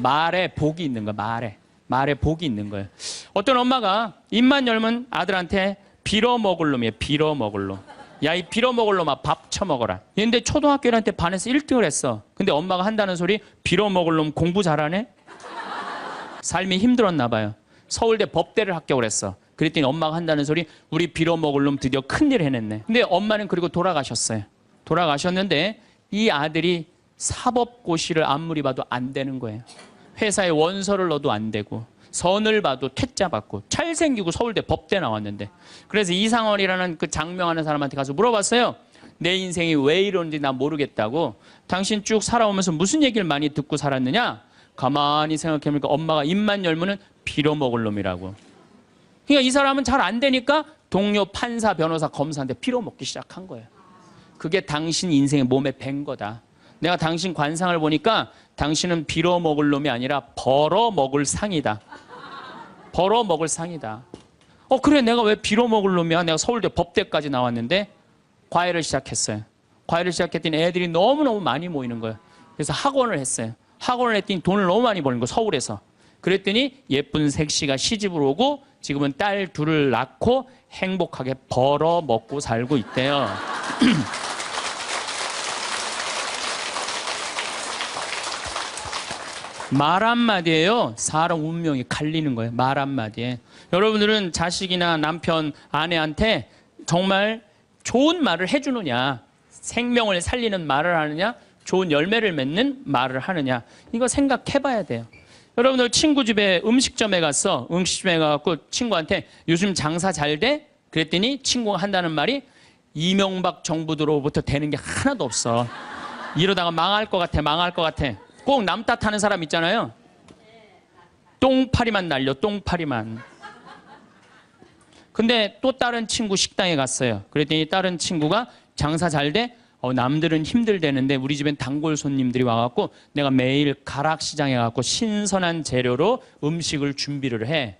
말에 복이 있는 거야. 말에 복이 있는 거예요. 어떤 엄마가 입만 열면 아들한테 빌어먹을 놈이에요. 빌어먹을 놈. 야, 이 빌어먹을 놈아, 밥 처먹어라. 얘인데 초등학교 1학년 때 반에서 1등을 했어. 근데 엄마가 한다는 소리, 빌어먹을 놈 공부 잘하네? 삶이 힘들었나 봐요. 서울대 법대를 합격을 했어. 그랬더니 엄마가 한다는 소리, 우리 빌어먹을 놈 드디어 큰일 해냈네. 근데 엄마는 그리고 돌아가셨어요. 돌아가셨는데 이 아들이 사법고시를 아무리 봐도 안 되는 거예요. 회사에 원서를 넣어도 안 되고 선을 봐도 퇴짜 받고 잘생기고 서울대 법대 나왔는데, 그래서 이상원이라는 그 장명하는 사람한테 가서 물어봤어요. 내 인생이 왜 이러는지 나 모르겠다고. 당신 쭉 살아오면서 무슨 얘기를 많이 듣고 살았느냐? 가만히 생각해보니까 엄마가 입만 열면은 빌어먹을 놈이라고. 그러니까 이 사람은 잘 안 되니까 동료 판사, 변호사, 검사한테 빌어먹기 시작한 거예요. 그게 당신 인생의 몸에 밴 거다. 내가 당신 관상을 보니까 당신은 빌어먹을 놈이 아니라 벌어먹을 상이다. 벌어먹을 상이다. 그래, 내가 왜 빌어먹을 놈이야? 내가 서울대 법대까지 나왔는데. 과외를 시작했어요. 과외를 시작했더니 애들이 너무너무 많이 모이는 거예요. 그래서 학원을 했어요. 학원을 했더니 돈을 너무 많이 버는 거예요, 서울에서. 그랬더니 예쁜 색시가 시집을 오고 지금은 딸 둘을 낳고 행복하게 벌어먹고 살고 있대요. 말 한마디에요, 사람 운명이 갈리는 거예요. 말 한마디에. 여러분들은 자식이나 남편, 아내한테 정말 좋은 말을 해주느냐, 생명을 살리는 말을 하느냐, 좋은 열매를 맺는 말을 하느냐, 이거 생각해 봐야 돼요. 여러분들 친구 집에 음식점에 갔어. 음식점에 가서 친구한테 요즘 장사 잘 돼? 그랬더니 친구가 한다는 말이 이명박 정부 들어부터 되는 게 하나도 없어. 이러다가 망할 것 같아, 망할 것 같아. 꼭 남 탓하는 사람 있잖아요. 똥파리만 날려, 똥파리만. 근데 또 다른 친구 식당에 갔어요. 그랬더니 다른 친구가 장사 잘 돼? 남들은 힘들대는데 우리 집엔 단골 손님들이 와갖고 내가 매일 가락시장에 가갖고 신선한 재료로 음식을 준비를 해.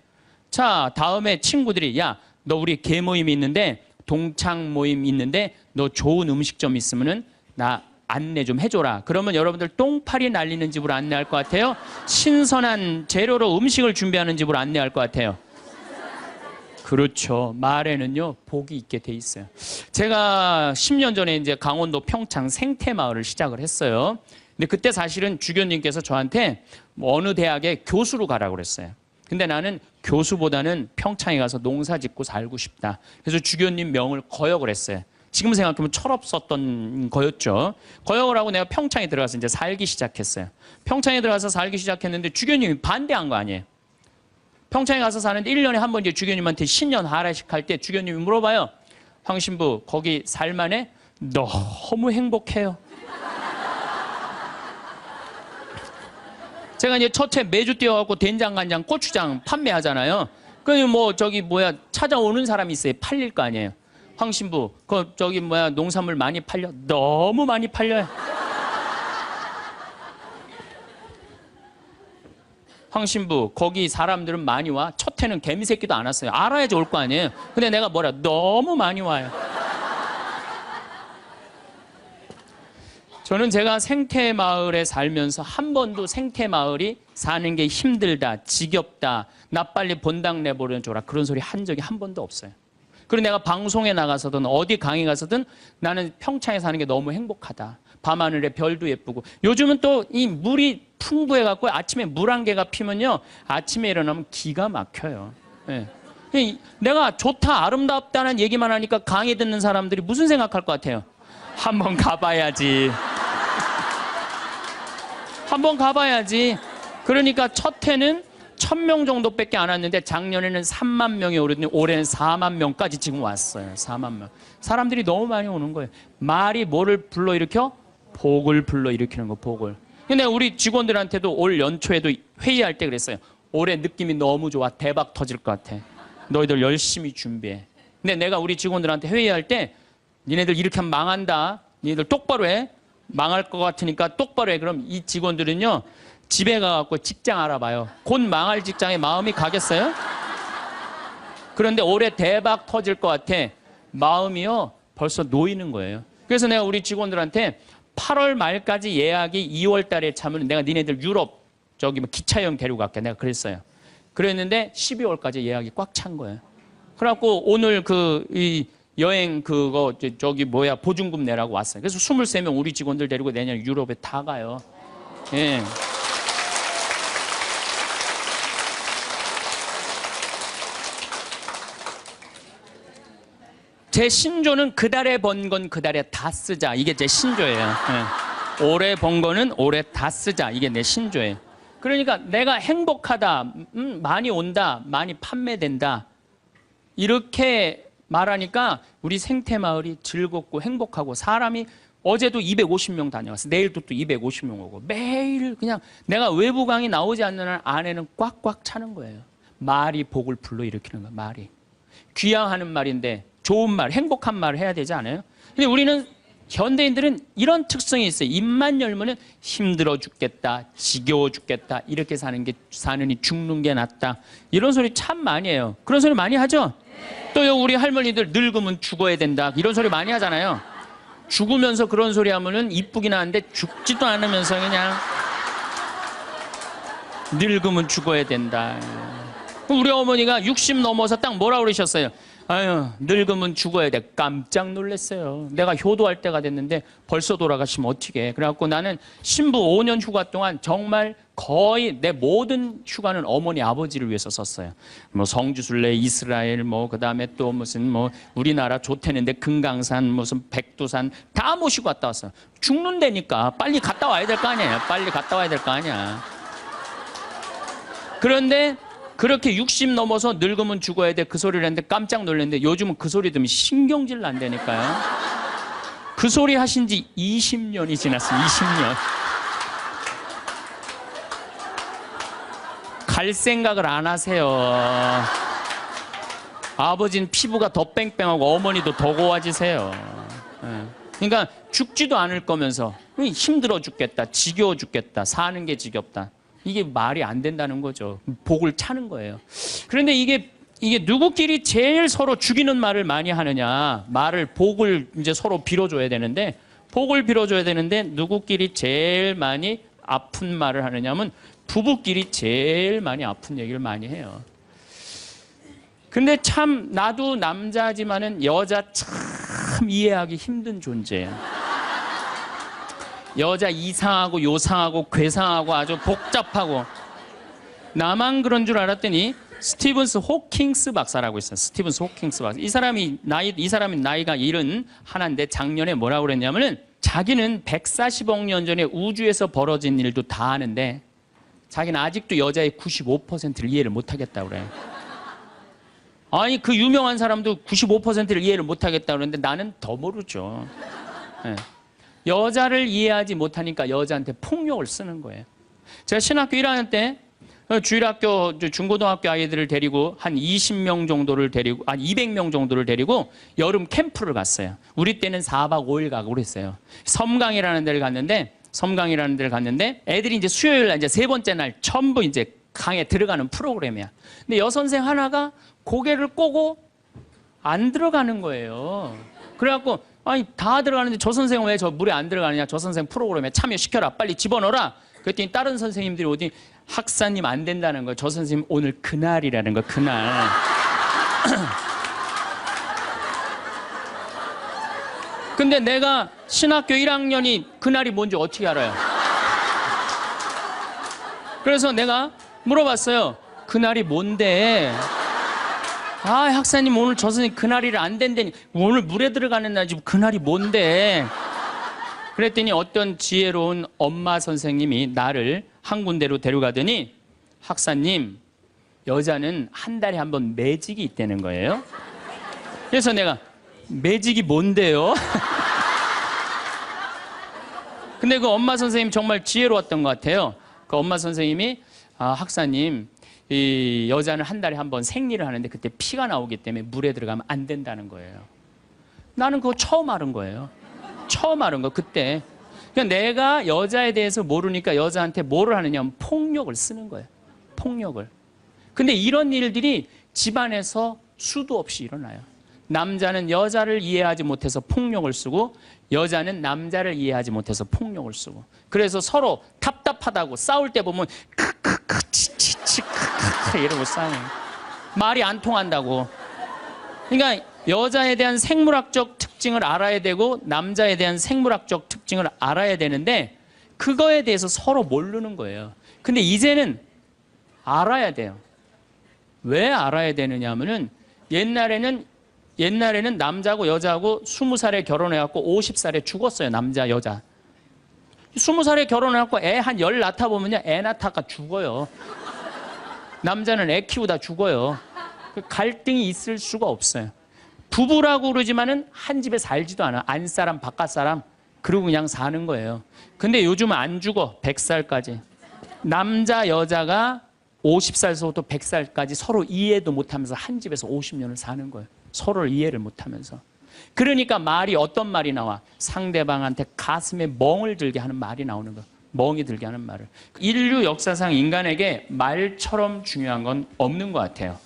자, 다음에 친구들이, 야, 너 우리 개 모임이 있는데, 동창 모임 있는데 너 좋은 음식점 있으면은 나 안내 좀 해줘라. 그러면 여러분들 똥파리 날리는 집으로 안내할 것 같아요? 신선한 재료로 음식을 준비하는 집으로 안내할 것 같아요? 그렇죠. 말에는요, 복이 있게 돼 있어요. 제가 10년 전에 이제 강원도 평창 생태마을을 시작을 했어요. 근데 그때 사실은 주교님께서 저한테 어느 대학에 교수로 가라고 그랬어요. 근데 나는 교수보다는 평창에 가서 농사 짓고 살고 싶다. 그래서 주교님 명을 거역을 했어요. 지금 생각하면 철없었던 거였죠. 거역을 하고 내가 평창에 들어가서 이제 살기 시작했어요. 평창에 들어가서 살기 시작했는데 주교님이 반대한 거 아니에요. 평창에 가서 사는데 1년에 한 번 이제 주교님한테 신년 하례식 할 때 주교님이 물어봐요. 황 신부, 거기 살만해? 너무 행복해요. 제가 이제 첫해 매주 뛰어갖고 된장, 간장, 고추장 판매하잖아요. 그럼 찾아오는 사람이 있어요. 팔릴 거 아니에요. 황 신부, 농산물 많이 팔려? 너무 많이 팔려요. 황 신부, 거기 사람들은 많이 와? 첫 해는 개미새끼도 안 왔어요. 알아야지 올 거 아니에요. 근데 내가 너무 많이 와요. 저는 제가 생태마을에 살면서 한 번도 생태마을이 사는 게 힘들다, 지겹다, 나 빨리 본당 내보내줘라, 그런 소리 한 적이 한 번도 없어요. 그리고 내가 방송에 나가서든 어디 강의 가서든 나는 평창에 사는 게 너무 행복하다. 밤하늘에 별도 예쁘고. 요즘은 또 이 물이 풍부해갖고 아침에 물 한 개가 피면요, 아침에 일어나면 기가 막혀요. 네. 내가 좋다, 아름답다는 얘기만 하니까 강의 듣는 사람들이 무슨 생각할 것 같아요? 한번 가봐야지. 한번 가봐야지. 그러니까 첫 해는 1000명 정도밖에 안 왔는데 작년에는 3만 명이 오르더니 올해는 4만 명까지 지금 왔어요. 4만 명. 사람들이 너무 많이 오는 거예요. 말이 뭐를 불러일으켜? 복을 불러일으키는 거, 복을. 근데 우리 직원들한테도 올 연초에도 회의할 때 그랬어요. 올해 느낌이 너무 좋아. 대박 터질 것 같아. 너희들 열심히 준비해. 근데 내가 우리 직원들한테 회의할 때 니네들 이렇게 하면 망한다. 니네들 똑바로 해. 망할 것 같으니까 똑바로 해. 그럼 이 직원들은요, 집에 가갖고 직장 알아봐요. 곧 망할 직장에 마음이 가겠어요? 그런데 올해 대박 터질 것 같아. 마음이요, 벌써 놓이는 거예요. 그래서 내가 우리 직원들한테 8월 말까지 예약이 2월 달에 차면 내가 니네들 유럽 저기 뭐 기차여행 데리고 갈게. 내가 그랬어요. 그랬는데 12월까지 예약이 꽉 찬 거예요. 그래갖고 오늘 이 여행 그거 저기 뭐야 보증금 내라고 왔어요. 그래서 23명 우리 직원들 데리고 내년 유럽에 다 가요. 예. 제 신조는 그달에 번 건 그달에 다 쓰자. 이게 제 신조예요. 예. 올해 번 거는 올해 다 쓰자. 이게 내 신조예요. 그러니까 내가 행복하다, 많이 온다, 많이 판매된다. 이렇게 말하니까 우리 생태마을이 즐겁고 행복하고 사람이 어제도 250명 다녀왔어. 내일도 또 250명 오고 매일 그냥 내가 외부 강의 나오지 않는 한 안에는 꽉꽉 차는 거예요. 말이 복을 불러일으키는 거야. 말이. 귀향하는 말인데 좋은 말, 행복한 말을 해야 되지 않아요? 근데 우리는 현대인들은 이런 특성이 있어요. 입만 열면은 힘들어 죽겠다, 지겨워 죽겠다, 이렇게 사느니 죽는 게 낫다. 이런 소리 참 많이 해요. 그런 소리 많이 하죠? 또요, 우리 할머니들 늙으면 죽어야 된다. 이런 소리 많이 하잖아요. 죽으면서 그런 소리 하면은 이쁘긴 한데 죽지도 않으면서 그냥 늙으면 죽어야 된다. 우리 어머니가 60 넘어서 딱 뭐라 그러셨어요? 아유, 늙으면 죽어야 돼. 깜짝 놀랐어요. 내가 효도할 때가 됐는데 벌써 돌아가시면 어떡해. 그래갖고 나는 신부 5년 휴가 동안 정말 거의 내 모든 휴가는 어머니 아버지를 위해서 썼어요. 뭐 성지순례, 이스라엘, 뭐 그다음에 또 무슨 뭐 우리나라 좋대는데 금강산, 무슨 백두산 다 모시고 갔다 왔어요. 죽는다니까 빨리 갔다 와야 될 거 아니에요. 빨리 갔다 와야 될 거 아니야. 그런데 그렇게 60 넘어서 늙으면 죽어야 돼. 그 소리를 했는데 깜짝 놀랐는데 요즘은 그 소리 들으면 신경질 난다니까요. 그 소리 하신 지 20년이 지났어요. 20년. 갈 생각을 안 하세요. 아버지는 피부가 더 뺑뺑하고 어머니도 더 고와지세요. 그러니까 죽지도 않을 거면서 힘들어 죽겠다, 지겨워 죽겠다, 사는 게 지겹다. 이게 말이 안 된다는 거죠. 복을 차는 거예요. 그런데 이게 누구끼리 제일 서로 죽이는 말을 많이 하느냐. 복을 이제 서로 빌어줘야 되는데, 복을 빌어줘야 되는데, 누구끼리 제일 많이 아픈 말을 하느냐면, 부부끼리 제일 많이 아픈 얘기를 많이 해요. 근데 참, 나도 남자지만은 여자 참 이해하기 힘든 존재예요. 여자 이상하고 요상하고 괴상하고 아주 복잡하고 나만 그런 줄 알았더니 스티븐스 호킹스 박사라고 있어요. 스티븐스 호킹스 박사. 이 사람이 나이가 71인데 작년에 뭐라고 그랬냐면은 자기는 140억 년 전에 우주에서 벌어진 일도 다 아는데 자기는 아직도 여자의 95%를 이해를 못 하겠다고 그래요. 아니 그 유명한 사람도 95%를 이해를 못 하겠다고 그러는데 나는 더 모르죠. 네. 여자를 이해하지 못하니까 여자한테 폭력을 쓰는 거예요. 제가 신학교 1학년 때 주일학교 중고등학교 아이들을 데리고 한 20명 정도를 데리고 200명 정도를 데리고 여름 캠프를 갔어요. 우리 때는 4박 5일 가고 그랬어요. 섬강이라는 데를 갔는데 애들이 이제 수요일 날 이제 세 번째 날 전부 이제 강에 들어가는 프로그램이야. 근데 여선생 하나가 고개를 꼬고 안 들어가는 거예요. 그래갖고 아니 다 들어가는데 저 선생은 왜 저 물에 안 들어가느냐. 저 선생 프로그램에 참여시켜라. 빨리 집어넣어라. 그랬더니 다른 선생님들이 어디 학사님 안 된다는 거예요. 저 선생님 오늘 그날이라는 거. 그날. 근데 내가 신학교 1학년이 그날이 뭔지 어떻게 알아요? 그래서 내가 물어봤어요. 그날이 뭔데? 아, 학사님 오늘 저 선생님 그날이라 안 된다니. 오늘 물에 들어가는 날이지 그날이 뭔데? 그랬더니 어떤 지혜로운 엄마 선생님이 나를 한 군데로 데려가더니 학사님, 여자는 한 달에 한 번 매직이 있다는 거예요. 그래서 내가 매직이 뭔데요? 근데 그 엄마 선생님 정말 지혜로웠던 것 같아요. 그 엄마 선생님이 학사님, 이 여자는 한 달에 한 번 생리를 하는데 그때 피가 나오기 때문에 물에 들어가면 안 된다는 거예요. 나는 그거 처음 알은 거예요. 처음 알은 거 그때. 그러니까 내가 여자에 대해서 모르니까 여자한테 뭐를 하느냐면 폭력을 쓰는 거예요. 폭력을. 근데 이런 일들이 집안에서 수도 없이 일어나요. 남자는 여자를 이해하지 못해서 폭력을 쓰고 여자는 남자를 이해하지 못해서 폭력을 쓰고 그래서 서로 답답하다고 싸울 때 보면 크크크 치치치 크크크 이러고 싸워요. 말이 안 통한다고. 그러니까 여자에 대한 생물학적 특징을 알아야 되고 남자에 대한 생물학적 특징을 알아야 되는데 그거에 대해서 서로 모르는 거예요. 근데 이제는 알아야 돼요. 왜 알아야 되느냐 하면은 옛날에는 남자하고 여자하고 20살에 결혼해갖고 50살에 죽었어요. 남자, 여자. 20살에 결혼해갖고 애 한 10 낳다 보면요. 애 낳다가 죽어요. 남자는 애 키우다 죽어요. 갈등이 있을 수가 없어요. 부부라고 그러지만은 한 집에 살지도 않아. 안사람, 바깥사람. 그러고 그냥 사는 거예요. 근데 요즘은 안 죽어. 100살까지. 남자, 여자가 50살서부터 100살까지 서로 이해도 못하면서 한 집에서 50년을 사는 거예요. 서로를 이해를 못하면서. 그러니까 말이 어떤 말이 나와? 상대방한테 가슴에 멍을 들게 하는 말이 나오는 거예요. 멍이 들게 하는 말을. 인류 역사상 인간에게 말처럼 중요한 건 없는 것 같아요.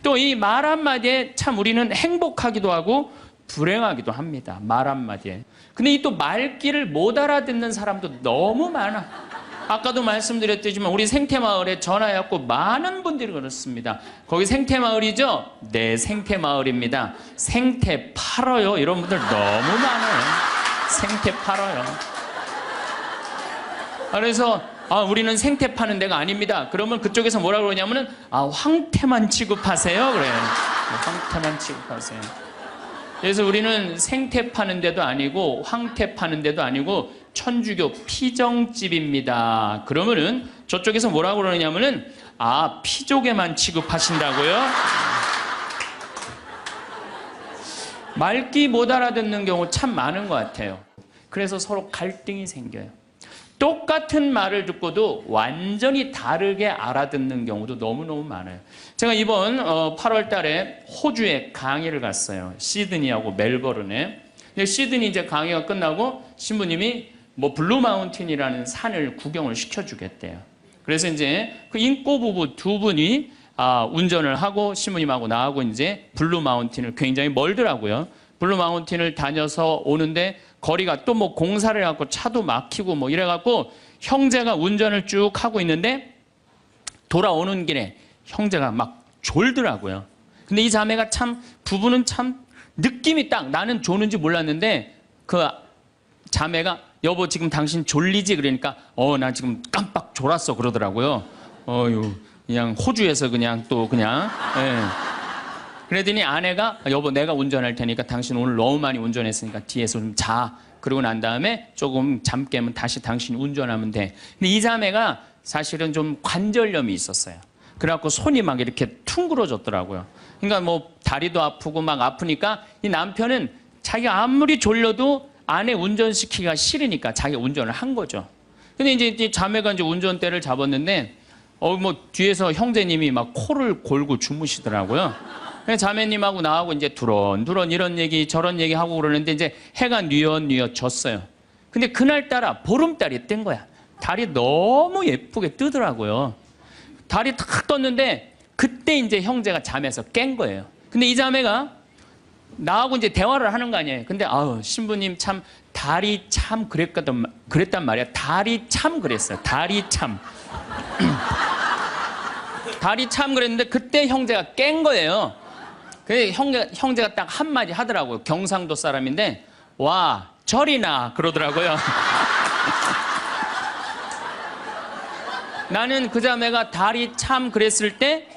또 이 말 한마디에 참 우리는 행복하기도 하고 불행하기도 합니다. 말 한마디에. 근데 이 또 말귀를 못 알아듣는 사람도 너무 많아. 아까도 말씀드렸지만 우리 생태마을에 전화해갖고 많은 분들이 그렇습니다. 거기 생태마을이죠? 네, 생태마을입니다. 생태 팔아요. 이런 분들 너무 많아요. 생태 팔아요. 그래서 우리는 생태 파는 데가 아닙니다. 그러면 그쪽에서 뭐라 그러냐면은 황태만 취급하세요. 그래요. 황태만 취급하세요. 그래서 우리는 생태 파는 데도 아니고 황태 파는 데도 아니고 천주교 피정집입니다. 그러면은 저쪽에서 뭐라고 그러냐면은 피족에만 취급하신다고요? 말귀 못 알아듣는 경우 참 많은 것 같아요. 그래서 서로 갈등이 생겨요. 똑같은 말을 듣고도 완전히 다르게 알아듣는 경우도 너무너무 많아요. 제가 이번 8월 달에 호주에 강의를 갔어요. 시드니하고 멜버른에. 시드니 이제 강의가 끝나고 신부님이 블루 마운틴이라는 산을 구경을 시켜주겠대요. 그래서 이제 그 인꼬 부부 두 분이 운전을 하고 신부님하고 나하고 이제 블루 마운틴을 굉장히 멀더라고요. 블루 마운틴을 다녀서 오는데 거리가 또 공사를 해갖고 차도 막히고 이래갖고 형제가 운전을 쭉 하고 있는데 돌아오는 길에 형제가 막 졸더라고요. 근데 이 자매가 부부는 참 느낌이 딱 나는 조는지 몰랐는데 그 자매가 여보 지금 당신 졸리지? 그러니까 나 지금 깜빡 졸았어 그러더라고요. 그냥 호주에서 그냥 예. 그러더니 아내가 여보 내가 운전할 테니까 당신 오늘 너무 많이 운전했으니까 뒤에서 좀 자. 그러고 난 다음에 조금 잠 깨면 다시 당신이 운전하면 돼. 근데 이 자매가 사실은 좀 관절염이 있었어요. 그래갖고 손이 막 이렇게 퉁그러졌더라고요. 그러니까 다리도 아프고 막 아프니까 이 남편은 자기가 아무리 졸려도 아내 운전시키기가 싫으니까 자기가 운전을 한 거죠. 근데 이제 이 자매가 이제 운전대를 잡았는데 뒤에서 형제님이 막 코를 골고 주무시더라고요. 자매님하고 나하고 이제 두런두런 이런 얘기 저런 얘기 하고 그러는데 이제 해가 뉘엿뉘엿 졌어요. 근데 그날따라 보름달이 뜬 거야. 달이 너무 예쁘게 뜨더라고요. 달이 탁 떴는데 그때 이제 형제가 잠에서 깬 거예요. 근데 이 자매가 나하고 이제 대화를 하는 거 아니에요. 근데 신부님 참 달이 참 그랬단 말이야. 달이 참 그랬어요. 달이 참. 달이 참 그랬는데 그때 형제가 깬 거예요. 그래서 형제가 딱 한마디 하더라고요. 경상도 사람인데 와 절이나 그러더라고요. 나는 그 자매가 달이 참 그랬을 때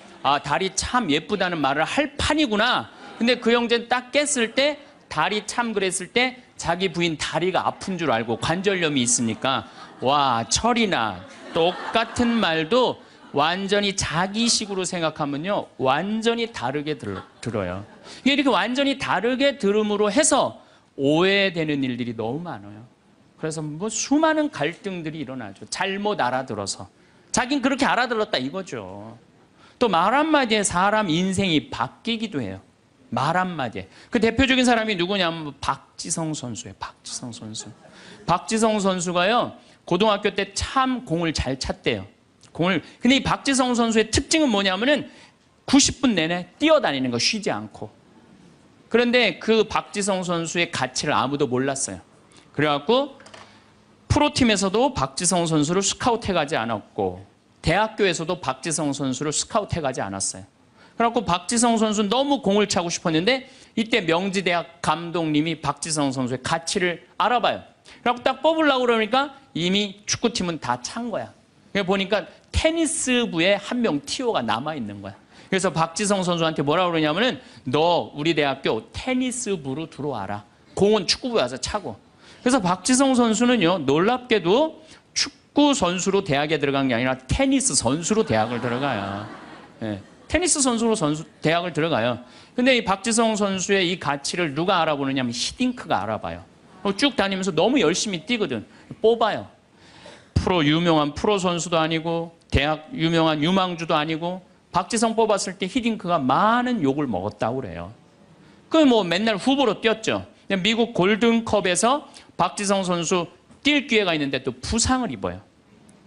달이 참 예쁘다는 말을 할 판이구나. 근데 그 형제는 딱 깼을 때 달이 참 그랬을 때 자기 부인 다리가 아픈 줄 알고 관절염이 있으니까 와 철이나 똑같은 말도 완전히 자기식으로 생각하면요 완전히 다르게 들어요. 이렇게 완전히 다르게 들음으로 해서 오해되는 일들이 너무 많아요. 그래서 수많은 갈등들이 일어나죠. 잘못 알아들어서 자긴 그렇게 알아들었다 이거죠. 또 말 한마디에 사람 인생이 바뀌기도 해요. 말 한마디에. 그 대표적인 사람이 누구냐면 박지성 선수예요. 박지성 선수. 박지성 선수가요 고등학교 때 참 공을 잘 찼대요. 근데 이 박지성 선수의 특징은 뭐냐면은 90분 내내 뛰어다니는 거 쉬지 않고. 그런데 그 박지성 선수의 가치를 아무도 몰랐어요. 그래갖고 프로팀에서도 박지성 선수를 스카우트해가지 않았고 대학교에서도 박지성 선수를 스카우트해가지 않았어요. 그래갖고 박지성 선수는 너무 공을 차고 싶었는데 이때 명지대학 감독님이 박지성 선수의 가치를 알아봐요. 그래갖고 딱 뽑으려고 그러니까 이미 축구팀은 다 찬 거야. 그래서 보니까 테니스부에 한 명 TO가 남아있는 거야. 그래서 박지성 선수한테 뭐라고 그러냐면은 너 우리 대학교 테니스부로 들어와라. 공은 축구부에 와서 차고. 그래서 박지성 선수는요, 놀랍게도 축구 선수로 대학에 들어간 게 아니라 테니스 선수로 대학을 들어가요. 네. 테니스 선수로 대학을 들어가요. 근데 이 박지성 선수의 이 가치를 누가 알아보느냐면 히딩크가 알아봐요. 쭉 다니면서 너무 열심히 뛰거든. 뽑아요. 유명한 프로 선수도 아니고 대학 유명한 유망주도 아니고 박지성 뽑았을 때 히딩크가 많은 욕을 먹었다고 그래요. 그 뭐 맨날 후보로 뛰었죠. 미국 골든컵에서 박지성 선수 뛸 기회가 있는데 또 부상을 입어요.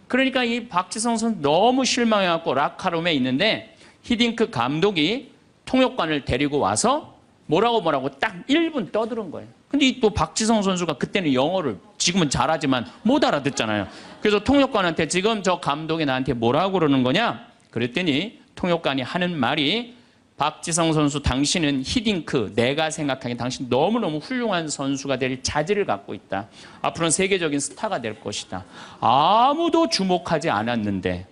그러니까 이 박지성 선수 너무 실망해갖고 락카룸에 있는데 히딩크 감독이 통역관을 데리고 와서 뭐라고 딱 1분 떠드는 거예요. 근데 또 박지성 선수가 그때는 영어를 지금은 잘하지만 못 알아듣잖아요. 그래서 통역관한테 지금 저 감독이 나한테 뭐라고 그러는 거냐? 그랬더니 통역관이 하는 말이 박지성 선수 당신은 히딩크 내가 생각하기엔 당신 너무너무 훌륭한 선수가 될 자질을 갖고 있다. 앞으로는 세계적인 스타가 될 것이다. 아무도 주목하지 않았는데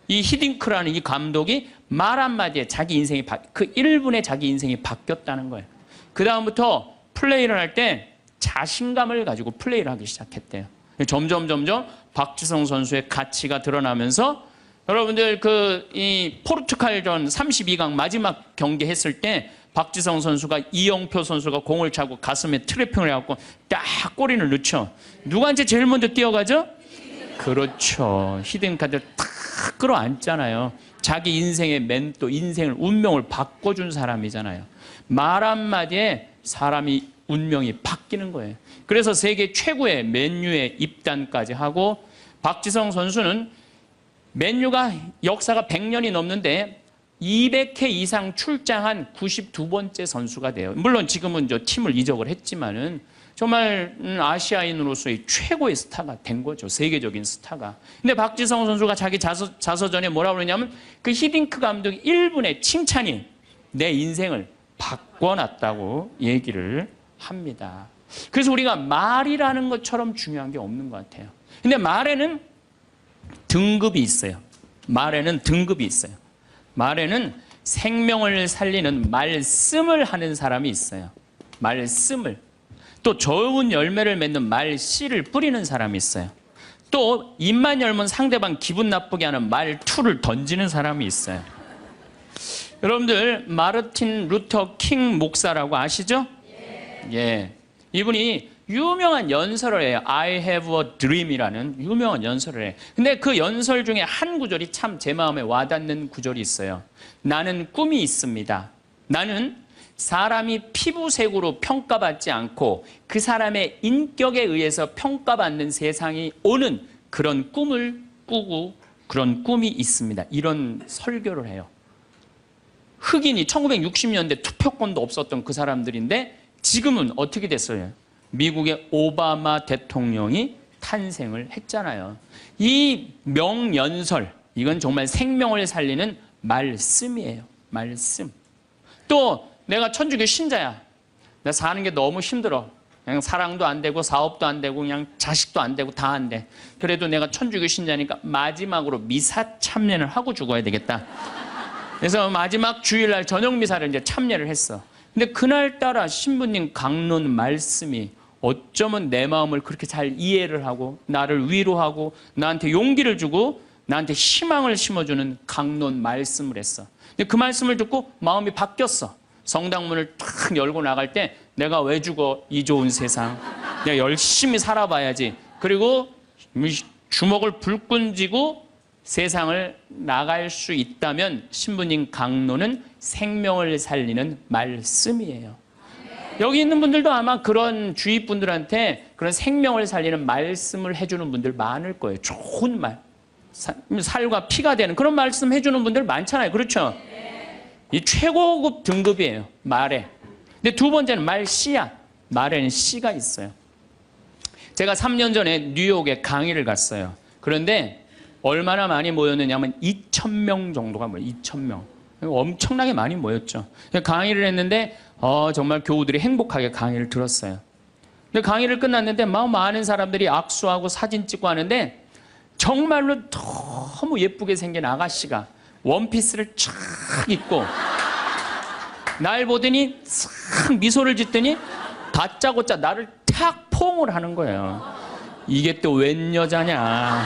이 히딩크라는 이 감독이 말 한마디에 자기 인생이 그 1분에 자기 인생이 바뀌었다는 거예요. 그 다음부터 플레이를 할 때 자신감을 가지고 플레이를 하기 시작했대요. 점점 박지성 선수의 가치가 드러나면서 여러분들 이 포르투갈전 32강 마지막 경기 했을 때 박지성 선수가 이영표 선수가 공을 차고 가슴에 트래핑을 해갖고 딱 골인을 넣죠. 누구한테 제일 먼저 뛰어가죠? 그렇죠. 히딩크한테 탁 끌어안잖아요. 자기 인생의 멘토, 인생을 운명을 바꿔준 사람이잖아요. 말 한마디에 사람이 운명이 바뀌는 거예요. 그래서 세계 최고의 맨유에 입단까지 하고 박지성 선수는 맨유가 역사가 100년이 넘는데 200회 이상 출장한 92번째 선수가 돼요. 물론 지금은 팀을 이적을 했지만은 정말 아시아인으로서의 최고의 스타가 된 거죠. 세계적인 스타가. 근데 박지성 선수가 자기 자서전에 뭐라고 그러냐면 그 히딩크 감독이 1분의 칭찬이 내 인생을 바꿔놨다고 얘기를 합니다. 그래서 우리가 말이라는 것처럼 중요한 게 없는 것 같아요. 근데 말에는 등급이 있어요. 말에는 등급이 있어요. 말에는 생명을 살리는 말씀을 하는 사람이 있어요. 말씀을. 또 좋은 열매를 맺는 말씨를 뿌리는 사람이 있어요. 또 입만 열면 상대방 기분 나쁘게 하는 말투를 던지는 사람이 있어요. 여러분들 마르틴 루터 킹 목사라고 아시죠? 예. 이분이 유명한 연설을 해요. I have a dream이라는 유명한 연설을 해요. 근데 그 연설 중에 한 구절이 참 제 마음에 와닿는 구절이 있어요. 나는 꿈이 있습니다. 나는 사람이 피부색으로 평가받지 않고 그 사람의 인격에 의해서 평가받는 세상이 오는 그런 꿈을 꾸고 그런 꿈이 있습니다. 이런 설교를 해요. 흑인이 1960년대 투표권도 없었던 그 사람들인데 지금은 어떻게 됐어요? 미국의 오바마 대통령이 탄생을 했잖아요. 이 명연설, 이건 정말 생명을 살리는 말씀이에요. 말씀. 또 내가 천주교 신자야. 나 사는 게 너무 힘들어. 그냥 사랑도 안 되고 사업도 안 되고 그냥 자식도 안 되고 다 안 돼. 그래도 내가 천주교 신자니까 마지막으로 미사 참여를 하고 죽어야 되겠다. 그래서 마지막 주일날 저녁 미사를 이제 참여를 했어. 근데 그날따라 신부님 강론 말씀이 어쩌면 내 마음을 그렇게 잘 이해를 하고 나를 위로하고 나한테 용기를 주고 나한테 희망을 심어주는 강론 말씀을 했어. 근데 그 말씀을 듣고 마음이 바뀌었어. 성당문을 탁 열고 나갈 때 내가 왜 죽어 이 좋은 세상. 내가 열심히 살아봐야지. 그리고 주먹을 불끈 쥐고 세상을 나갈 수 있다면 신부님 강론은 생명을 살리는 말씀이에요. 여기 있는 분들도 아마 그런 주위 분들한테 그런 생명을 살리는 말씀을 해주는 분들 많을 거예요. 좋은 말. 살과 피가 되는 그런 말씀 해주는 분들 많잖아요. 그렇죠? 이 최고급 등급이에요. 말에. 근데 두 번째는 말 씨야. 말에는 씨가 있어요. 제가 3년 전에 뉴욕에 강의를 갔어요. 그런데 얼마나 많이 모였느냐면 2,000명 정도가 모여요. 2,000명. 엄청나게 많이 모였죠. 강의를 했는데 정말 교우들이 행복하게 강의를 들었어요. 근데 강의를 끝났는데 막 많은 사람들이 악수하고 사진 찍고 하는데 정말로 너무 예쁘게 생긴 아가씨가 원피스를 쫙 입고 날 보더니 싹 미소를 짓더니 다짜고짜 나를 탁 포옹을 하는 거예요. 이게 또 웬 여자냐.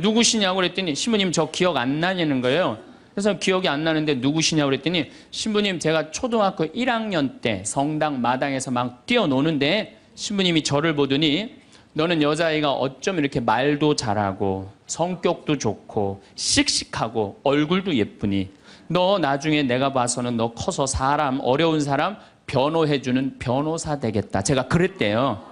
누구시냐고 그랬더니 신부님 저 기억 안 나냐는 거예요. 그래서 기억이 안 나는데 누구시냐고 그랬더니 신부님 제가 초등학교 1학년 때 성당 마당에서 막 뛰어노는데 신부님이 저를 보더니 너는 여자아이가 어쩜 이렇게 말도 잘하고 성격도 좋고 씩씩하고 얼굴도 예쁘니 너 나중에 내가 봐서는 너 커서 사람 어려운 사람 변호해주는 변호사 되겠다. 제가 그랬대요.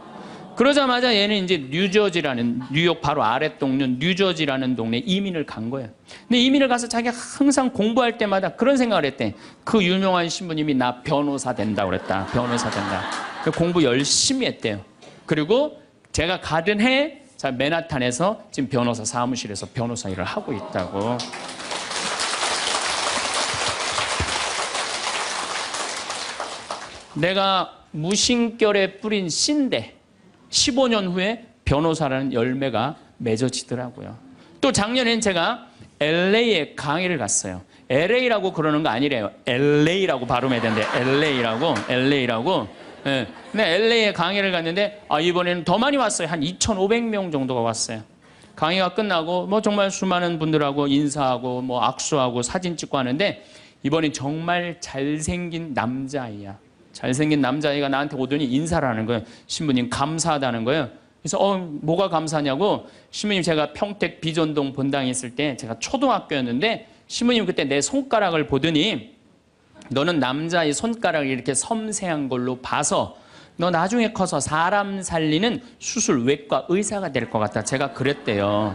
그러자마자 얘는 이제 뉴저지라는 뉴욕 바로 아랫동네 뉴저지라는 동네에 이민을 간 거예요. 근데 이민을 가서 자기가 항상 공부할 때마다 그런 생각을 했대. 그 유명한 신부님이 나 변호사 된다고 그랬다. 변호사 된다. 공부 열심히 했대요. 그리고 제가 가던 해 맨하탄에서 지금 변호사 사무실에서 변호사 일을 하고 있다고. 내가 무심결에 뿌린 씨인데 15년 후에 변호사라는 열매가 맺어지더라고요. 또 작년엔 제가 LA에 강의를 갔어요. LA라고 그러는 거 아니래요. LA라고 발음해야 되는데 LA라고. 네. 근데 LA에 강의를 갔는데 이번에는 더 많이 왔어요. 한 2,500명 정도가 왔어요. 강의가 끝나고 뭐 정말 수많은 분들하고 인사하고 뭐 악수하고 사진 찍고 하는데 이번엔 정말 잘생긴 남자아이야. 잘생긴 남자아이가 나한테 오더니 인사를 하는 거예요. 신부님 감사하다는 거예요. 그래서 뭐가 감사하냐고 신부님 제가 평택 비전동 본당에 있을 때 제가 초등학교였는데 신부님 그때 내 손가락을 보더니 너는 남자의 손가락이 이렇게 섬세한 걸로 봐서 너 나중에 커서 사람 살리는 수술외과 의사가 될 것 같다. 제가 그랬대요.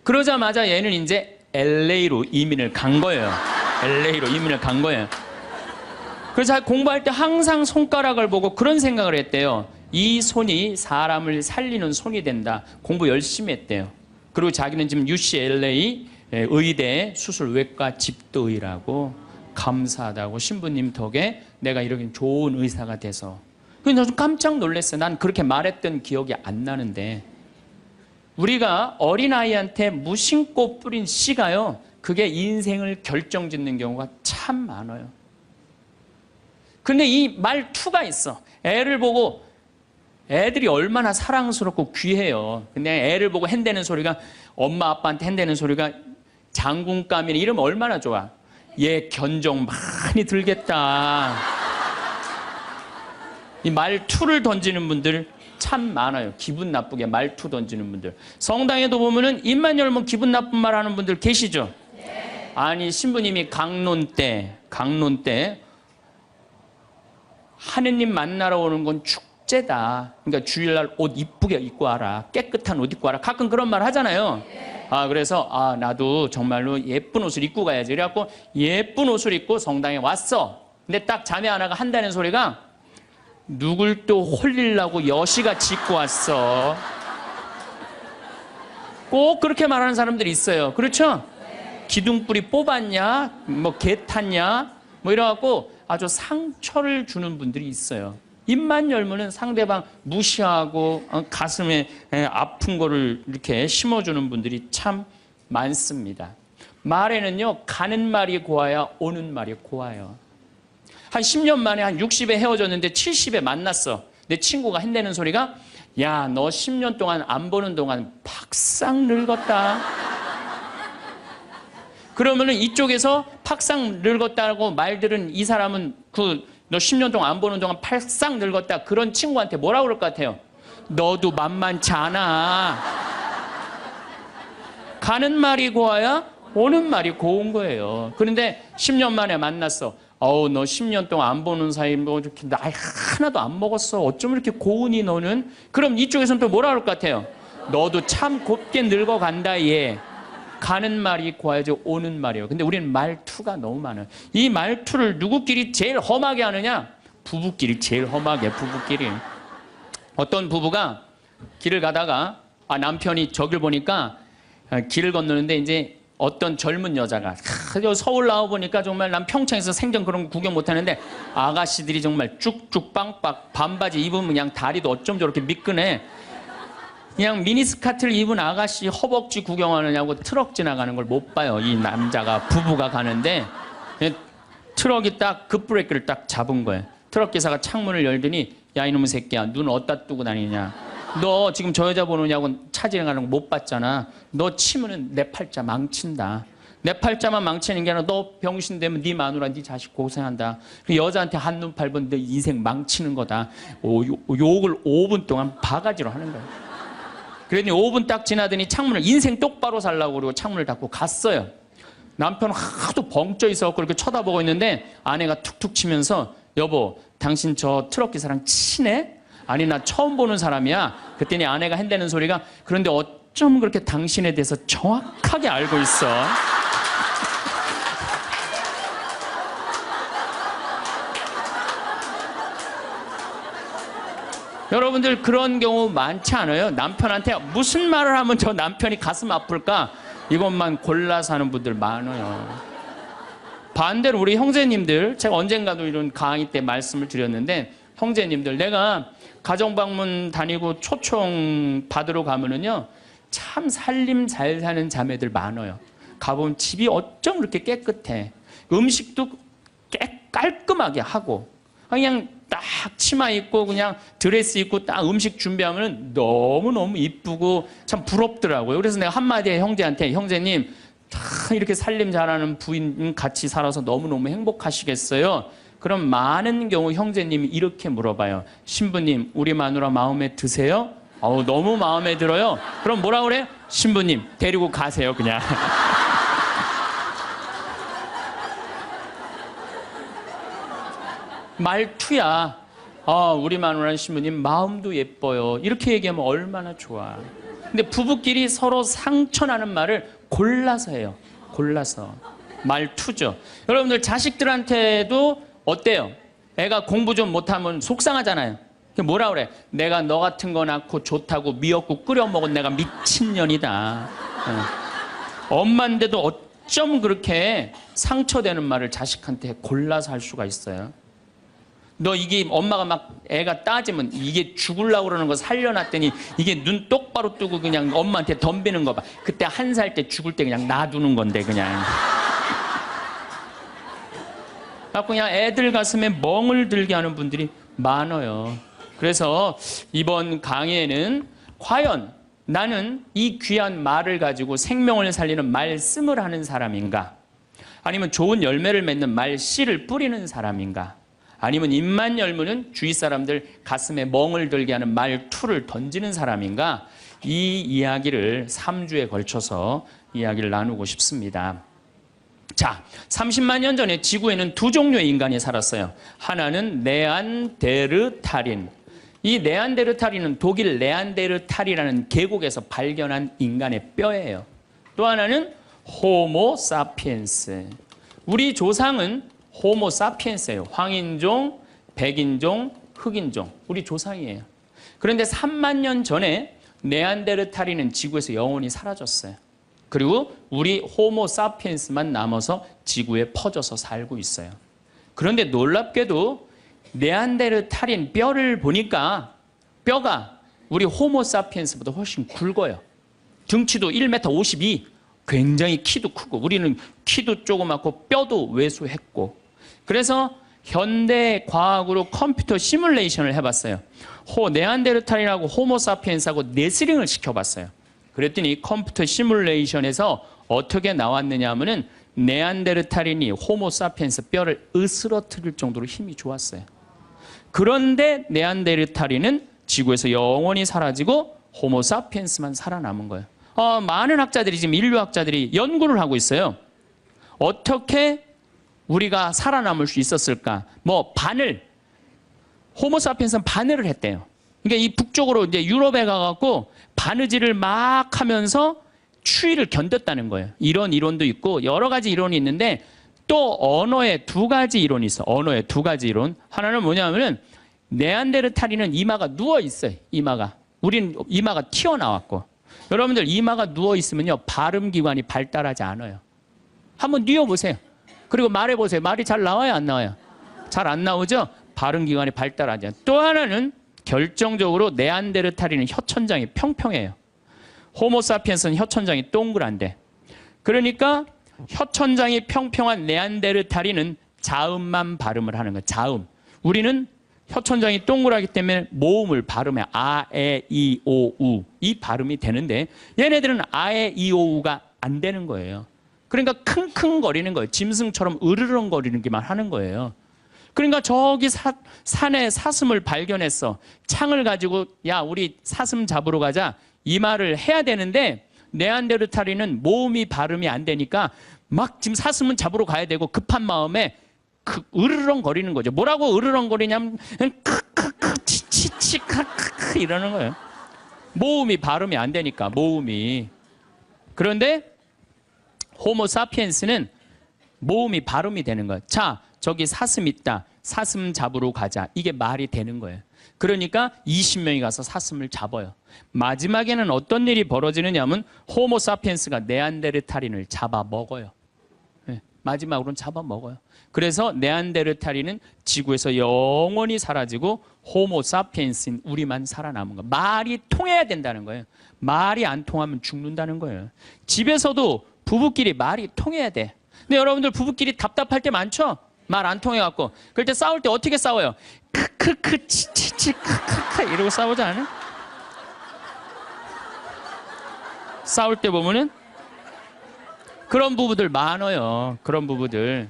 그러자마자 얘는 이제 LA로 이민을 간 거예요. LA로 이민을 간 거예요. 그래서 공부할 때 항상 손가락을 보고 그런 생각을 했대요. 이 손이 사람을 살리는 손이 된다. 공부 열심히 했대요. 그리고 자기는 지금 UCLA 의대 수술외과 집도의라고 감사하다고 신부님 덕에 내가 이렇게 좋은 의사가 돼서. 그래서 좀 깜짝 놀랐어요. 난 그렇게 말했던 기억이 안 나는데 우리가 어린아이한테 무심코 뿌린 씨가요. 그게 인생을 결정짓는 경우가 참 많아요. 근데 이 말투가 있어. 애를 보고 애들이 얼마나 사랑스럽고 귀해요. 근데 애를 보고 핸대는 소리가 엄마 아빠한테 핸대는 소리가 장군감이나 이러면 얼마나 좋아. 얘 견적 많이 들겠다. 이 말투를 던지는 분들 참 많아요. 기분 나쁘게 말투 던지는 분들. 성당에도 보면은 입만 열면 기분 나쁜 말 하는 분들 계시죠? 아니 신부님이 강론 때 하느님 만나러 오는 건 축제다. 그러니까 주일날 옷 이쁘게 입고 와라. 깨끗한 옷 입고 와라. 가끔 그런 말 하잖아요. 그래서 나도 정말로 예쁜 옷을 입고 가야지. 그래갖고 예쁜 옷을 입고 성당에 왔어. 근데 딱 자매 하나가 한다는 소리가 누굴 또 홀리려고 여시같이 입고 왔어. 꼭 그렇게 말하는 사람들이 있어요. 그렇죠? 기둥뿌리 뽑았냐? 뭐 개 탔냐? 뭐 이래갖고 아주 상처를 주는 분들이 있어요. 입만 열면은 상대방 무시하고 가슴에 아픈 거를 이렇게 심어주는 분들이 참 많습니다. 말에는요, 가는 말이 고와야 오는 말이 고와요. 한 10년 만에 한 60에 헤어졌는데 70에 만났어. 내 친구가 한다는 소리가 야, 너 10년 동안 안 보는 동안 팍상 늙었다. 그러면은 이쪽에서 팍상 늙었다고 말들은 이 사람은 너 10년 동안 안 보는 동안 팍상 늙었다. 그런 친구한테 뭐라고 그럴 것 같아요? 너도 만만치 않아. 가는 말이 고와야 오는 말이 고운 거예요. 그런데 10년 만에 만났어. 너 10년 동안 안 보는 사이 뭐 이렇게 나이 하나도 안 먹었어. 어쩜 이렇게 고우니 너는? 그럼 이쪽에서는 또 뭐라 그럴 것 같아요? 너도 참 곱게 늙어간다 얘. 가는 말이 고와야지 오는 말이에요. 근데 우리는 말투가 너무 많아요. 이 말투를 누구끼리 제일 험하게 하느냐? 부부끼리 제일 험하게, 부부끼리. 어떤 부부가 길을 가다가 남편이 저길 보니까 길을 건너는데 이제 어떤 젊은 여자가 서울 나와 보니까 정말 난 평창에서 생전 그런 거 구경 못 하는데 아가씨들이 정말 쭉쭉 빵빵 반바지 입으면 그냥 다리도 어쩜 저렇게 미끈해. 그냥 미니스커트를 입은 아가씨 허벅지 구경하느냐고 트럭 지나가는 걸 못 봐요. 이 남자가 부부가 가는데 트럭이 딱 급브레이크를 딱 잡은 거예요. 트럭 기사가 창문을 열더니 야 이놈의 새끼야 눈 어디다 두고 다니냐. 너 지금 저 여자 보느냐고 차 지나가는 거 못 봤잖아. 너 치면은 내 팔자 망친다. 내 팔자만 망치는 게 아니라 너 병신 되면 네 마누라 네 자식 고생한다. 그 여자한테 한눈 팔면 내 인생 망치는 거다. 욕을 5분 동안 바가지로 하는 거야. 그랬더니 5분 딱 지나더니 창문을 인생 똑바로 살라고 그러고 창문을 닫고 갔어요. 남편은 하도 벙쪄 있어서 그렇게 쳐다보고 있는데 아내가 툭툭 치면서 여보 당신 저 트럭 기사랑 친해? 아니 나 처음 보는 사람이야. 그랬더니 아내가 한다는 소리가 그런데 어쩜 그렇게 당신에 대해서 정확하게 알고 있어? 여러분들 그런 경우 많지 않아요? 남편한테 무슨 말을 하면 저 남편이 가슴 아플까? 이것만 골라서 하는 분들 많아요. 반대로 우리 형제님들, 제가 언젠가도 이런 강의 때 말씀을 드렸는데 형제님들, 내가 가정방문 다니고 초청 받으러 가면은요 참 살림 잘 사는 자매들 많아요. 가보면 집이 어쩜 그렇게 깨끗해. 음식도 깔끔하게 하고 그냥 딱 치마 입고 그냥 드레스 입고 딱 음식 준비하면 너무너무 이쁘고 참 부럽더라고요. 그래서 내가 한마디에 형제한테 형제님 다 이렇게 살림 잘하는 부인 같이 살아서 너무너무 행복하시겠어요? 그럼 많은 경우 형제님이 이렇게 물어봐요. 신부님 우리 마누라 마음에 드세요? 너무 마음에 들어요. 그럼 뭐라 그래요? 신부님 데리고 가세요 그냥. 말투야. 우리 마누라 신부님 마음도 예뻐요. 이렇게 얘기하면 얼마나 좋아. 근데 부부끼리 서로 상처나는 말을 골라서 해요. 골라서. 말투죠. 여러분들 자식들한테도 어때요? 애가 공부 좀 못하면 속상하잖아요. 뭐라 그래? 내가 너 같은 거 낳고 좋다고 미역국 끓여 먹은 내가 미친년이다. 엄마인데도 어쩜 그렇게 상처되는 말을 자식한테 골라서 할 수가 있어요? 너 이게 엄마가 막 애가 따지면 이게 죽으려고 그러는 거 살려놨더니 이게 눈 똑바로 뜨고 그냥 엄마한테 덤비는 거 봐. 그때 1살 때 죽을 때 그냥 놔두는 건데 그냥. 그냥 애들 가슴에 멍을 들게 하는 분들이 많아요. 그래서 이번 강의에는 과연 나는 이 귀한 말을 가지고 생명을 살리는 말씀을 하는 사람인가? 아니면 좋은 열매를 맺는 말씨를 뿌리는 사람인가? 아니면 입만 열면은 주위 사람들 가슴에 멍을 들게 하는 말투를 던지는 사람인가? 이 이야기를 3주에 걸쳐서 이야기를 나누고 싶습니다. 자, 30만 년 전에 지구에는 두 종류의 인간이 살았어요. 하나는 네안데르탈인. 이 네안데르탈인은 독일 네안데르탈이라는 계곡에서 발견한 인간의 뼈예요. 또 하나는 호모 사피엔스. 우리 조상은 호모 사피엔스예요. 황인종, 백인종, 흑인종. 우리 조상이에요. 그런데 3만 년 전에 네안데르탈인은 지구에서 영원히 사라졌어요. 그리고 우리 호모 사피엔스만 남아서 지구에 퍼져서 살고 있어요. 그런데 놀랍게도 네안데르탈인 뼈를 보니까 뼈가 우리 호모 사피엔스보다 훨씬 굵어요. 등치도 1m 52, 굉장히 키도 크고 우리는 키도 조그맣고 뼈도 왜소했고 그래서 현대 과학으로 컴퓨터 시뮬레이션을 해봤어요. 네안데르탈인하고 호모 사피엔스하고 네스링을 시켜봤어요. 그랬더니 컴퓨터 시뮬레이션에서 어떻게 나왔느냐 하면은 네안데르탈인이 호모 사피엔스 뼈를 으스러뜨릴 정도로 힘이 좋았어요. 그런데 네안데르탈인은 지구에서 영원히 사라지고 호모 사피엔스만 살아남은 거예요. 많은 학자들이 지금 인류학자들이 연구를 하고 있어요. 어떻게 우리가 살아남을 수 있었을까? 호모 사피엔스는 바늘을 했대요. 그러니까 이 북쪽으로 이제 유럽에 가갖고 바느질을 막 하면서 추위를 견뎠다는 거예요. 이런 이론도 있고 여러 가지 이론이 있는데 또 언어에 두 가지 이론이 있어. 언어에 두 가지 이론. 하나는 뭐냐면은 네안데르탈인은 이마가 누워 있어요. 이마가. 우리는 이마가 튀어나왔고. 여러분들 이마가 누워 있으면요. 발음 기관이 발달하지 않아요. 한번 뉘어 보세요. 그리고 말해 보세요. 말이 잘 나와요, 안 나와요? 잘 안 나오죠? 발음 기관이 발달하지 않아요. 또 하나는 결정적으로 네안데르탈인은 혀천장이 평평해요. 호모사피엔스는 혀천장이 동그란데. 그러니까 혀천장이 평평한 네안데르탈인은 자음만 발음을 하는 거예요. 자음. 우리는 혀천장이 동그랗기 때문에 모음을 발음해. 아, 에, 이, 오, 우. 이 발음이 되는데 얘네들은 아, 에, 이, 오, 우가 안 되는 거예요. 그러니까 킁킁거리는 거예요. 짐승처럼 으르렁거리는기만 하는 거예요. 그러니까 저기 산에 사슴을 발견했어. 창을 가지고 야 우리 사슴 잡으러 가자. 이 말을 해야 되는데 네안데르탈인은 모음이 발음이 안 되니까 막 지금 사슴은 잡으러 가야 되고 급한 마음에 으르렁거리는 거죠. 뭐라고 으르렁거리냐면 크크크 치치치 크크크 이러는 거예요. 모음이 발음이 안 되니까 모음이. 그런데 호모사피엔스는 모음이 발음이 되는 거예요. 자, 저기 사슴 있다. 사슴 잡으러 가자. 이게 말이 되는 거예요. 그러니까 20명이 가서 사슴을 잡아요. 마지막에는 어떤 일이 벌어지느냐 하면 호모사피엔스가 네안데르탈인을 잡아먹어요. 네, 마지막으로는 잡아먹어요. 그래서 네안데르탈인은 지구에서 영원히 사라지고 호모사피엔스인 우리만 살아남은 거예요. 말이 통해야 된다는 거예요. 말이 안 통하면 죽는다는 거예요. 집에서도 부부끼리 말이 통해야 돼. 근데 여러분들 부부끼리 답답할 때 많죠? 말 안 통해갖고. 그럴 때 싸울 때 어떻게 싸워요? 크크크 치치치 크크크 이러고 싸우지 않아요? 싸울 때 보면은 그런 부부들 많아요. 그런 부부들.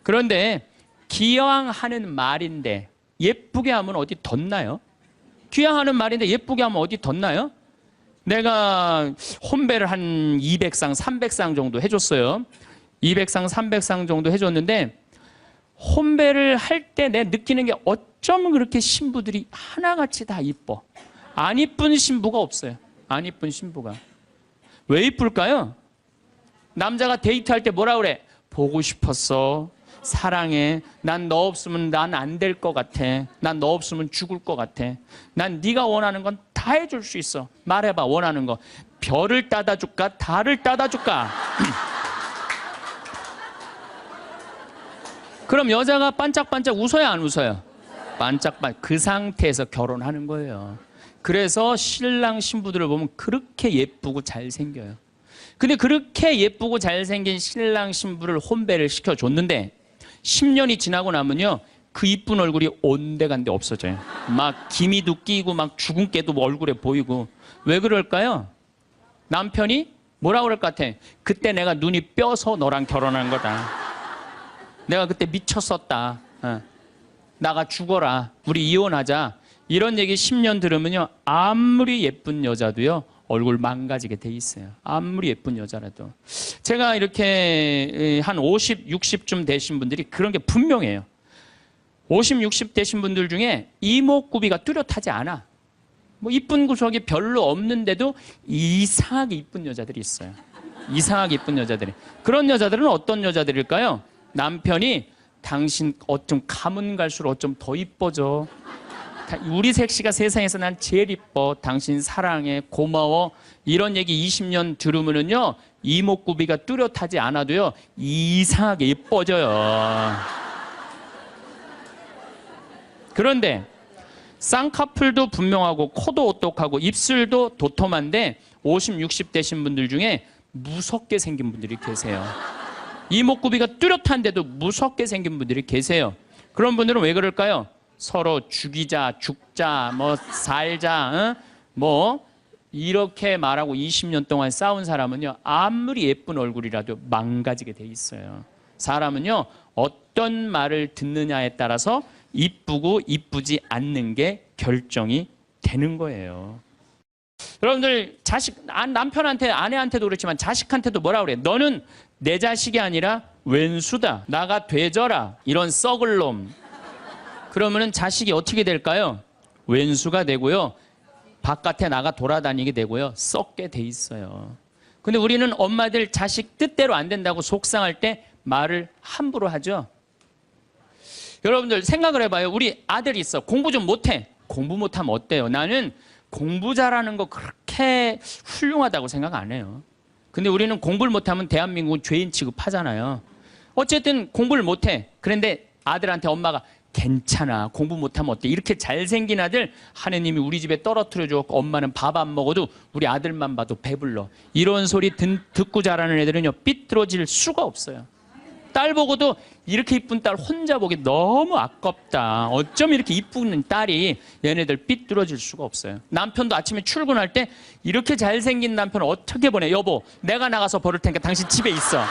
그런데 기왕 하는 말인데 예쁘게 하면 어디 덧나요? 기왕 하는 말인데 예쁘게 하면 어디 덧나요? 내가 혼배를 한 200상, 300상 정도 해줬어요. 200상, 300상 정도 해줬는데 혼배를 할 때 내 느끼는 게 어쩜 그렇게 신부들이 하나같이 다 이뻐. 안 이쁜 신부가 없어요. 안 이쁜 신부가. 왜 이쁠까요? 남자가 데이트할 때 뭐라 그래? 보고 싶었어. 사랑해. 난 너 없으면 난 안 될 것 같아. 난 너 없으면 죽을 것 같아. 난 네가 원하는 건 다 해줄 수 있어. 말해봐 원하는 거. 별을 따다 줄까? 달을 따다 줄까? 그럼 여자가 반짝반짝 웃어야 안 웃어요? 반짝반짝. 그 상태에서 결혼하는 거예요. 그래서 신랑 신부들을 보면 그렇게 예쁘고 잘생겨요. 근데 그렇게 예쁘고 잘생긴 신랑 신부를 혼배를 시켜줬는데 10년이 지나고 나면요 그 이쁜 얼굴이 온데간데 없어져요. 막 기미도 끼고 막 주근깨도 얼굴에 보이고. 왜 그럴까요? 남편이 뭐라 그럴 것 같아? 그때 내가 눈이 뼈서 너랑 결혼한 거다. 내가 그때 미쳤었다. 나가 죽어라. 우리 이혼하자. 이런 얘기 10년 들으면요 아무리 예쁜 여자도요 얼굴 망가지게 돼 있어요. 아무리 예쁜 여자라도. 제가 이렇게 한 50, 60쯤 되신 분들이 그런 게 분명해요. 50, 60 되신 분들 중에 이목구비가 뚜렷하지 않아. 뭐 이쁜 구석이 별로 없는데도 이상하게 이쁜 여자들이 있어요. 이상하게 이쁜 여자들이. 그런 여자들은 어떤 여자들일까요? 남편이 당신 어쩜 가면 갈수록 어쩜 더 이뻐져. 우리 색시가 세상에서 난 제일 이뻐. 당신 사랑해. 고마워. 이런 얘기 20년 들으면은요 이목구비가 뚜렷하지 않아도요 이상하게 이뻐져요. 그런데 쌍꺼풀도 분명하고 코도 오똑하고 입술도 도톰한데 50, 60 되신 분들 중에 무섭게 생긴 분들이 계세요. 이목구비가 뚜렷한데도 무섭게 생긴 분들이 계세요. 그런 분들은 왜 그럴까요? 서로 죽이자, 죽자, 뭐 살자, 뭐 이렇게 말하고 20년 동안 싸운 사람은요 아무리 예쁜 얼굴이라도 망가지게 돼 있어요. 사람은요 어떤 말을 듣느냐에 따라서 이쁘고 이쁘지 않는 게 결정이 되는 거예요. 여러분들 남편한테 아내한테도 그렇지만 자식한테도 뭐라 그래? 너는 내 자식이 아니라 왼수다. 나가 되져라. 이런 썩을 놈. 그러면은 자식이 어떻게 될까요? 왼수가 되고요. 바깥에 나가 돌아다니게 되고요. 썩게 돼 있어요. 근데 우리는 엄마들 자식 뜻대로 안 된다고 속상할 때 말을 함부로 하죠. 여러분들 생각을 해봐요. 우리 아들이 있어. 공부 좀 못해. 공부 못하면 어때요? 나는 공부 잘하는 거 그렇게 훌륭하다고 생각 안 해요. 근데 우리는 공부를 못하면 대한민국은 죄인 취급하잖아요. 어쨌든 공부를 못해. 그런데 아들한테 엄마가 괜찮아. 공부 못하면 어때? 이렇게 잘생긴 아들 하느님이 우리 집에 떨어뜨려 주었고 엄마는 밥 안 먹어도 우리 아들만 봐도 배불러. 이런 소리 듣고 자라는 애들은요. 삐뚤어질 수가 없어요. 딸 보고도 이렇게 이쁜 딸 혼자 보기 너무 아깝다. 어쩜 이렇게 이쁜 딸이 얘네들 삐뚤어질 수가 없어요. 남편도 아침에 출근할 때 이렇게 잘생긴 남편을 어떻게 보내? 여보, 내가 나가서 버릴 테니까 당신 집에 있어.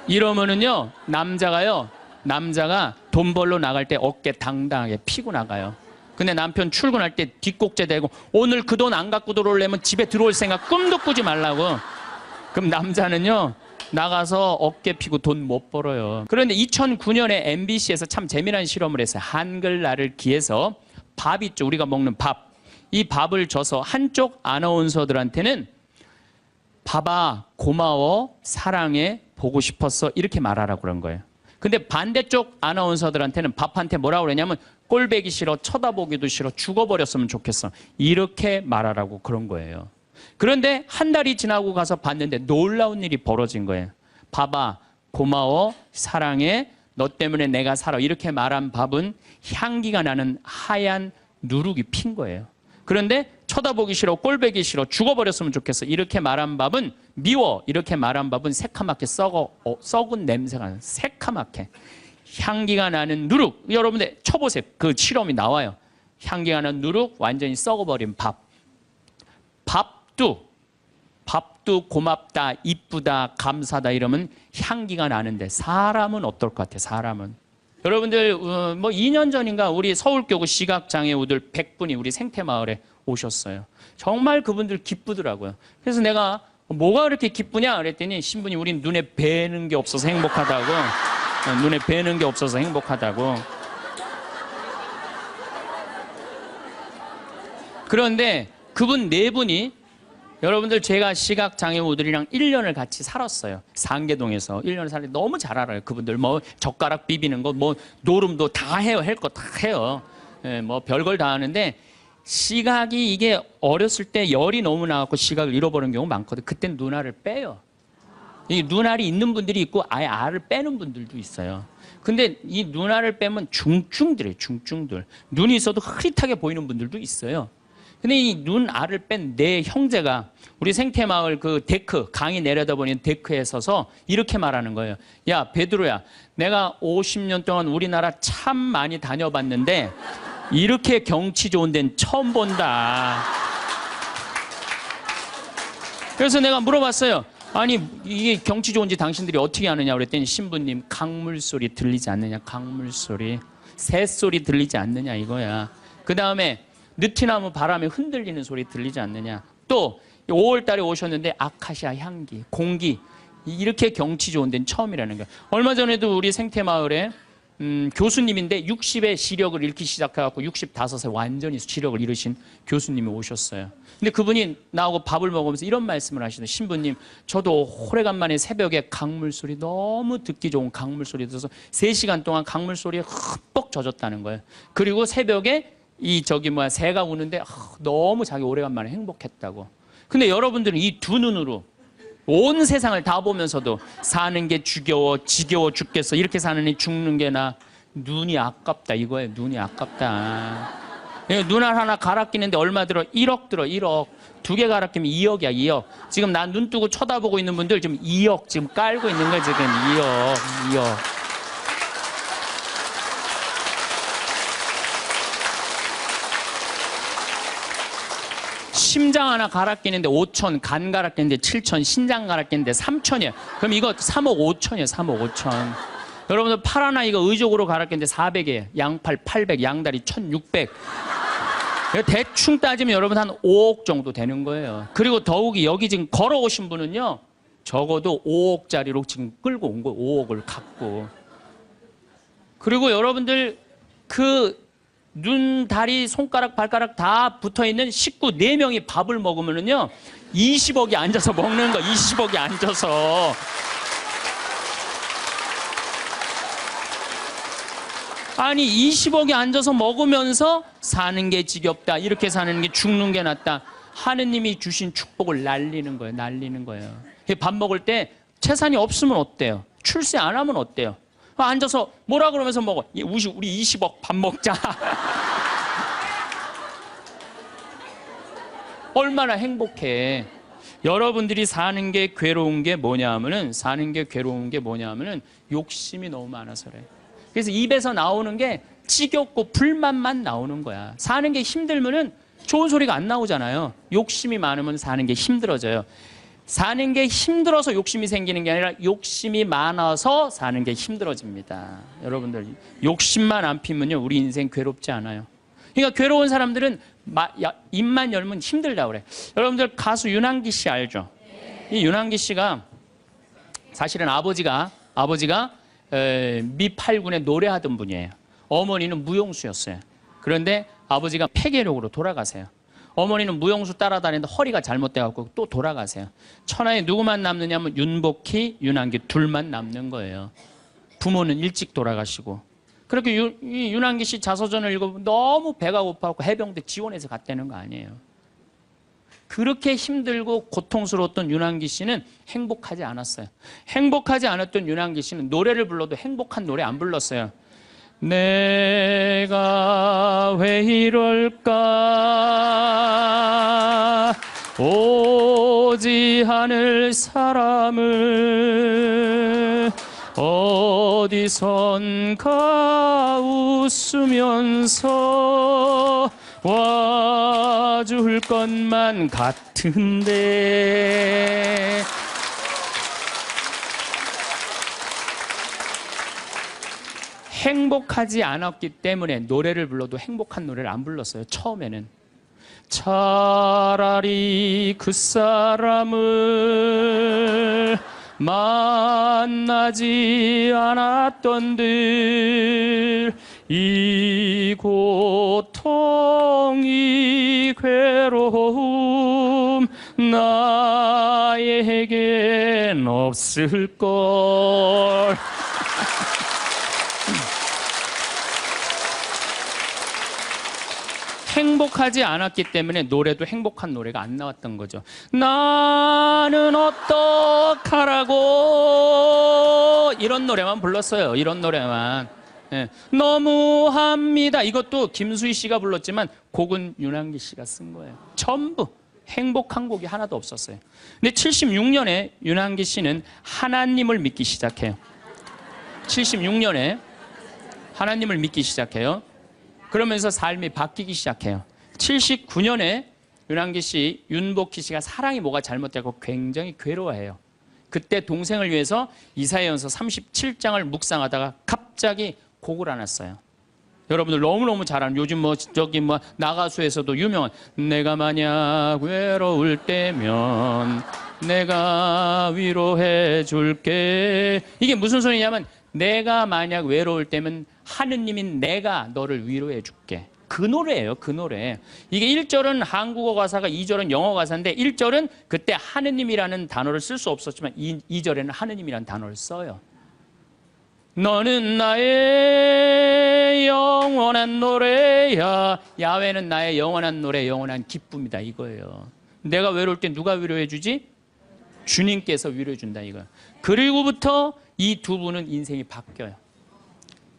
이러면은요, 남자가 돈 벌러 나갈 때 어깨 당당하게 피고 나가요. 근데 남편 출근할 때 뒷꼭지 대고 오늘 그 돈 안 갖고 들어오려면 집에 들어올 생각 꿈도 꾸지 말라고. 그럼 남자는요, 나가서 어깨 피고 돈 못 벌어요. 그런데 2009년에 MBC에서 참 재미난 실험을 했어요. 한글날을 기해서 밥 있죠. 우리가 먹는 밥. 이 밥을 줘서 한쪽 아나운서들한테는 밥아, 고마워, 사랑해, 보고 싶었어 이렇게 말하라고 그런 거예요. 근데 반대쪽 아나운서들한테는 밥한테 뭐라고 그러냐면 꼴배기 싫어, 쳐다보기도 싫어, 죽어버렸으면 좋겠어 이렇게 말하라고 그런 거예요. 그런데 한 달이 지나고 가서 봤는데 놀라운 일이 벌어진 거예요. 밥아, 고마워, 사랑해, 너 때문에 내가 살아 이렇게 말한 밥은 향기가 나는 하얀 누룩이 핀 거예요. 그런데 쳐다보기 싫어, 꼴배기 싫어, 죽어버렸으면 좋겠어 이렇게 말한 밥은 미워 이렇게 말한 밥은 새카맣게 썩은 냄새가 나는 새카맣게 향기가 나는 누룩. 여러분들 쳐보세요. 그 실험이 나와요. 향기가 나는 누룩, 완전히 썩어버린 밥. 밥도 고맙다, 이쁘다, 감사다 이러면 향기가 나는데 사람은 어떨 것 같아요? 사람은. 여러분들 뭐 2년 전인가 우리 서울교구 시각장애우들 100분이 우리 생태마을에 오셨어요. 정말 그분들 기쁘더라고요. 그래서 내가 뭐가 그렇게 기쁘냐 그랬더니 신부님 우린 눈에 뵈는 게 없어서 행복하다고. 눈에 뵈는 게 없어서 행복하다고. 그런데 그분 네 분이 여러분들 제가 시각장애우들이랑 1년을 같이 살았어요. 상계동에서 1년을 살았는데 너무 잘 알아요. 그분들 뭐 젓가락 비비는 거 뭐 노름도 다 해요. 할 거 다 해요. 예, 뭐 별걸 다 하는데 시각이 이게 어렸을 때 열이 너무 나갖고 시각을 잃어버리는 경우 많거든요. 그땐 눈알을 빼요. 이 눈알이 있는 분들이 있고 아예 알을 빼는 분들도 있어요. 근데 이 눈알을 빼면 중증들이에요. 중증들. 눈이 있어도 흐릿하게 보이는 분들도 있어요. 근데 이 눈알을 뺀 내 형제가 우리 생태마을 그 데크, 강이 내려다보는 데크에 서서 이렇게 말하는 거예요. 야, 베드로야, 내가 50년 동안 우리나라 참 많이 다녀봤는데 이렇게 경치 좋은 데는 처음 본다. 그래서 내가 물어봤어요. 아니, 이게 경치 좋은지 당신들이 어떻게 아느냐 그랬더니 신부님, 강물 소리 들리지 않느냐, 강물 소리. 새소리 들리지 않느냐 이거야. 그 다음에 느티나무 바람에 흔들리는 소리 들리지 않느냐. 또 5월 달에 오셨는데 아카시아 향기, 공기 이렇게 경치 좋은 데는 처음이라는 거예요. 얼마 전에도 우리 생태마을에 교수님인데 60에 시력을 잃기 시작해갖고 65세 완전히 시력을 잃으신 교수님이 오셨어요. 근데 그분이 나하고 밥을 먹으면서 이런 말씀을 하시는 신부님, 저도 오래간만에 새벽에 강물 소리 너무 듣기 좋은 강물 소리 들어서 3시간 동안 강물 소리에 흠뻑 젖었다는 거예요. 그리고 새벽에 새가 우는데 너무 자기 오래간만에 행복했다고. 근데 여러분들은 이 두 눈으로 온 세상을 다 보면서도 사는 게 지겨워 죽겠어. 이렇게 사느니 죽는 게 나. 눈이 아깝다 이거예요. 눈이 아깝다. 눈알 하나 갈아 끼는데 얼마 들어? 1억 들어. 1억. 2개 갈아 끼면 2억이야. 2억. 지금 난 눈 뜨고 쳐다보고 있는 분들 지금 2억 지금 깔고 있는 거야. 지금 2억. 심장 하나 갈아 끼는데 5천, 간 갈아 끼는데 7천, 신장 갈아 끼는데 3천이에요. 그럼 이거 3억 5천이에요. 3억 5천. 여러분들 팔 하나 이거 의족으로 갈아 끼는데 400이에요. 양팔 800, 양다리 1600. 대충 따지면 여러분 한 5억 정도 되는 거예요. 그리고 더욱이 여기 지금 걸어오신 분은요. 적어도 5억짜리로 지금 끌고 온 거예요. 5억을 갖고. 그리고 여러분들 그 눈, 다리, 손가락, 발가락 다 붙어있는 식구 4명이 밥을 먹으면은요, 20억이 앉아서 먹는 거, 20억이 앉아서. 아니, 20억이 앉아서 먹으면서 사는 게 지겹다, 이렇게 사는 게 죽는 게 낫다. 하느님이 주신 축복을 날리는 거예요, 날리는 거예요. 밥 먹을 때 재산이 없으면 어때요? 출세 안 하면 어때요? 앉아서 뭐라 그러면서 먹어. 우리 20억 밥 먹자. 얼마나 행복해. 여러분들이 사는 게 괴로운 게 뭐냐면은, 욕심이 너무 많아서 그래. 그래서 입에서 나오는 게 지겹고 불만만 나오는 거야. 사는 게 힘들면은 좋은 소리가 안 나오잖아요. 욕심이 많으면 사는 게 힘들어져요. 사는 게 힘들어서 욕심이 생기는 게 아니라 욕심이 많아서 사는 게 힘들어집니다. 여러분들, 욕심만 안 피면요, 우리 인생 괴롭지 않아요. 그러니까 괴로운 사람들은 입만 열면 힘들다 그래. 여러분들 가수 윤한기 씨 알죠? 이 윤한기 씨가 사실은 아버지가 미 8군에 노래하던 분이에요. 어머니는 무용수였어요. 그런데 아버지가 폐결핵으로 돌아가세요. 어머니는 무용수 따라다니는데 허리가 잘못돼갖고 또 돌아가세요. 천하에 누구만 남느냐면 윤복희, 윤한기 둘만 남는 거예요. 부모는 일찍 돌아가시고. 그렇게 이 윤한기 씨 자서전을 읽어보면 너무 배가 고파갖고 해병대 지원해서 갔다는 거 아니에요. 그렇게 힘들고 고통스러웠던 윤한기 씨는 행복하지 않았어요. 행복하지 않았던 윤한기 씨는 노래를 불러도 행복한 노래 안 불렀어요. 내가 왜 이럴까 오지 않을 사람을 어디선가 웃으면서 와줄 것만 같은데. 행복하지 않았기 때문에 노래를 불러도 행복한 노래를 안 불렀어요. 처음에는. 차라리 그 사람을 만나지 않았던들 이 고통 이 괴로움 나에겐 없을걸. 행복하지 않았기 때문에 노래도 행복한 노래가 안 나왔던 거죠. 나는 어떡하라고 이런 노래만 불렀어요. 이런 노래만. 예. 너무합니다. 이것도 김수희 씨가 불렀지만 곡은 윤한기 씨가 쓴 거예요. 전부 행복한 곡이 하나도 없었어요. 근데 76년에 윤한기 씨는 하나님을 믿기 시작해요. 76년에 하나님을 믿기 시작해요. 그러면서 삶이 바뀌기 시작해요. 79년에 윤한기 씨, 윤복희 씨가 사랑이 뭐가 잘못되고 굉장히 괴로워해요. 그때 동생을 위해서 이사야전서 37장을 묵상하다가 갑자기 곡을 하나 써요. 여러분들 너무너무 잘 아는, 요즘 나가수에서도 유명한 내가 만약 외로울 때면 내가 위로해 줄게. 이게 무슨 소리냐면 내가 만약 외로울 때면 하느님인 내가 너를 위로해 줄게. 그 노래예요. 그 노래. 이게 1절은 한국어 가사가 2절은 영어 가사인데 1절은 그때 하느님이라는 단어를 쓸 수 없었지만 2절에는 하느님이라는 단어를 써요. 너는 나의 영원한 노래야. 야훼는 나의 영원한 노래, 영원한 기쁨이다 이거예요. 내가 외로울 때 누가 위로해 주지? 주님께서 위로해 준다 이거예요. 그리고부터 이 두 분은 인생이 바뀌어요.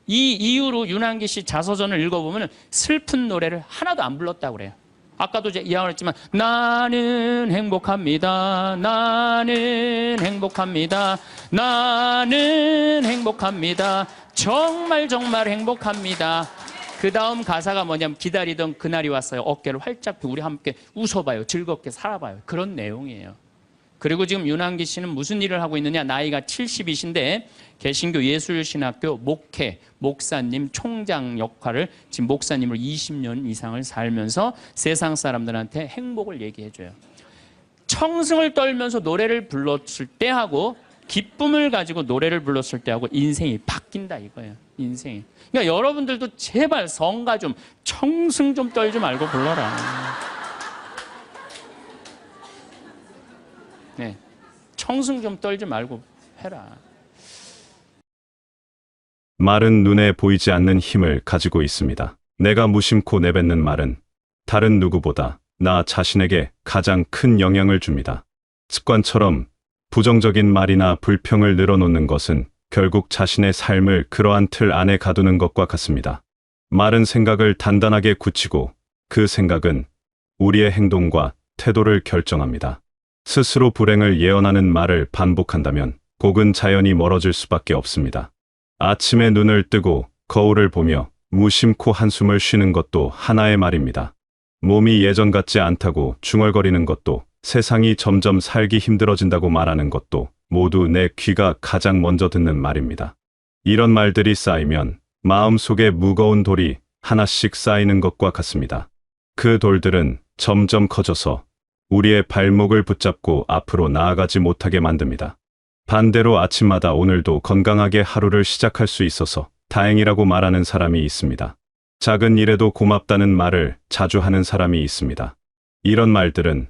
이 이후로 윤한기 씨 자서전을 읽어보면 슬픈 노래를 하나도 안 불렀다고 그래요. 아까도 이야기를 했지만 나는 행복합니다. 나는 행복합니다. 나는 행복합니다. 정말 정말 행복합니다. 그 다음 가사가 뭐냐면 기다리던 그날이 왔어요. 어깨를 활짝 펴고 우리 함께 웃어봐요. 즐겁게 살아봐요. 그런 내용이에요. 그리고 지금 윤한기 씨는 무슨 일을 하고 있느냐. 나이가 70이신데 개신교 예술신학교 목사님 총장 역할을 지금 목사님을 20년 이상을 살면서 세상 사람들한테 행복을 얘기해줘요. 청승을 떨면서 노래를 불렀을 때하고 기쁨을 가지고 노래를 불렀을 때하고 인생이 바뀐다 이거예요. 인생이. 그러니까 여러분들도 제발 성가 좀 청승 좀 떨지 말고 불러라. 네, 청승 좀 떨지 말고 해라. 말은 눈에 보이지 않는 힘을 가지고 있습니다. 내가 무심코 내뱉는 말은 다른 누구보다 나 자신에게 가장 큰 영향을 줍니다. 습관처럼 부정적인 말이나 불평을 늘어놓는 것은 결국 자신의 삶을 그러한 틀 안에 가두는 것과 같습니다. 말은 생각을 단단하게 굳히고 그 생각은 우리의 행동과 태도를 결정합니다. 스스로 불행을 예언하는 말을 반복한다면 곡은 자연히 멀어질 수밖에 없습니다. 아침에 눈을 뜨고 거울을 보며 무심코 한숨을 쉬는 것도 하나의 말입니다. 몸이 예전 같지 않다고 중얼거리는 것도, 세상이 점점 살기 힘들어진다고 말하는 것도 모두 내 귀가 가장 먼저 듣는 말입니다. 이런 말들이 쌓이면 마음속에 무거운 돌이 하나씩 쌓이는 것과 같습니다. 그 돌들은 점점 커져서 우리의 발목을 붙잡고 앞으로 나아가지 못하게 만듭니다. 반대로 아침마다 오늘도 건강하게 하루를 시작할 수 있어서 다행이라고 말하는 사람이 있습니다. 작은 일에도 고맙다는 말을 자주 하는 사람이 있습니다. 이런 말들은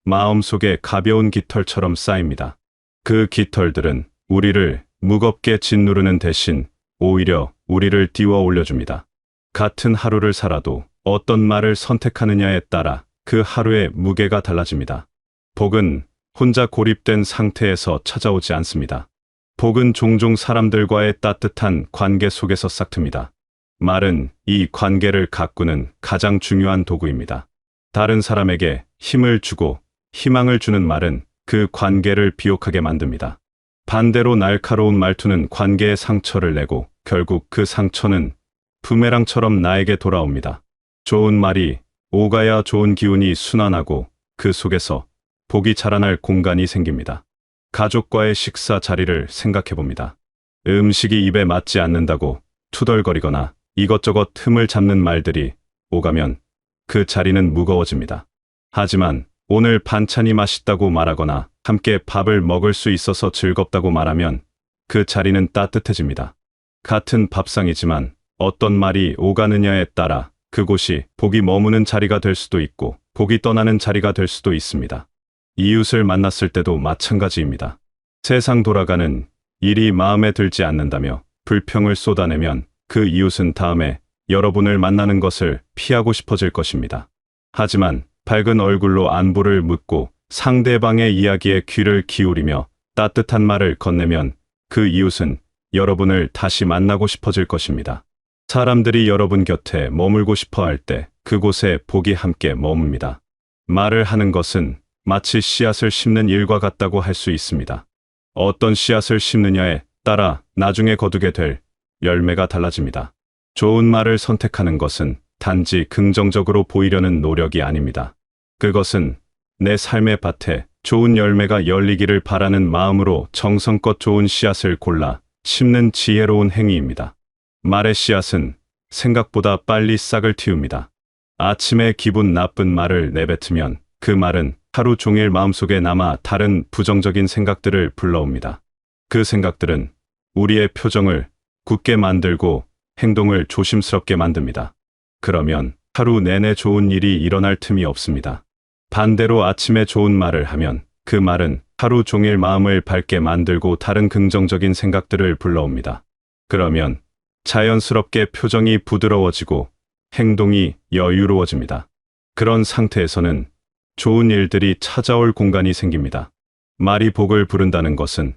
마음속에 가벼운 깃털처럼 쌓입니다. 그 깃털들은 우리를 무겁게 짓누르는 대신 오히려 우리를 띄워 올려줍니다. 같은 하루를 살아도 어떤 말을 선택하느냐에 따라 그 하루의 무게가 달라집니다. 복은 혼자 고립된 상태에서 찾아오지 않습니다. 복은 종종 사람들과의 따뜻한 관계 속에서 싹틉니다. 말은 이 관계를 가꾸는 가장 중요한 도구입니다. 다른 사람에게 힘을 주고 희망을 주는 말은 그 관계를 비옥하게 만듭니다. 반대로 날카로운 말투는 관계에 상처를 내고 결국 그 상처는 부메랑처럼 나에게 돌아옵니다. 좋은 말이 오가야 좋은 기운이 순환하고 그 속에서 복이 자라날 공간이 생깁니다. 가족과의 식사 자리를 생각해봅니다. 음식이 입에 맞지 않는다고 투덜거리거나 이것저것 틈을 잡는 말들이 오가면 그 자리는 무거워집니다. 하지만 오늘 반찬이 맛있다고 말하거나 함께 밥을 먹을 수 있어서 즐겁다고 말하면 그 자리는 따뜻해집니다. 같은 밥상이지만 어떤 말이 오가느냐에 따라 그곳이 복이 머무는 자리가 될 수도 있고 복이 떠나는 자리가 될 수도 있습니다. 이웃을 만났을 때도 마찬가지입니다. 세상 돌아가는 일이 마음에 들지 않는다며 불평을 쏟아내면 그 이웃은 다음에 여러분을 만나는 것을 피하고 싶어질 것입니다. 하지만 밝은 얼굴로 안부를 묻고 상대방의 이야기에 귀를 기울이며 따뜻한 말을 건네면 그 이웃은 여러분을 다시 만나고 싶어질 것입니다. 사람들이 여러분 곁에 머물고 싶어 할 때 그곳에 복이 함께 머뭅니다. 말을 하는 것은 마치 씨앗을 심는 일과 같다고 할 수 있습니다. 어떤 씨앗을 심느냐에 따라 나중에 거두게 될 열매가 달라집니다. 좋은 말을 선택하는 것은 단지 긍정적으로 보이려는 노력이 아닙니다. 그것은 내 삶의 밭에 좋은 열매가 열리기를 바라는 마음으로 정성껏 좋은 씨앗을 골라 심는 지혜로운 행위입니다. 말의 씨앗은 생각보다 빨리 싹을 틔웁니다. 아침에 기분 나쁜 말을 내뱉으면 그 말은 하루 종일 마음속에 남아 다른 부정적인 생각들을 불러옵니다. 그 생각들은 우리의 표정을 굳게 만들고 행동을 조심스럽게 만듭니다. 그러면 하루 내내 좋은 일이 일어날 틈이 없습니다. 반대로 아침에 좋은 말을 하면 그 말은 하루 종일 마음을 밝게 만들고 다른 긍정적인 생각들을 불러옵니다. 그러면 자연스럽게 표정이 부드러워지고 행동이 여유로워집니다. 그런 상태에서는 좋은 일들이 찾아올 공간이 생깁니다. 말이 복을 부른다는 것은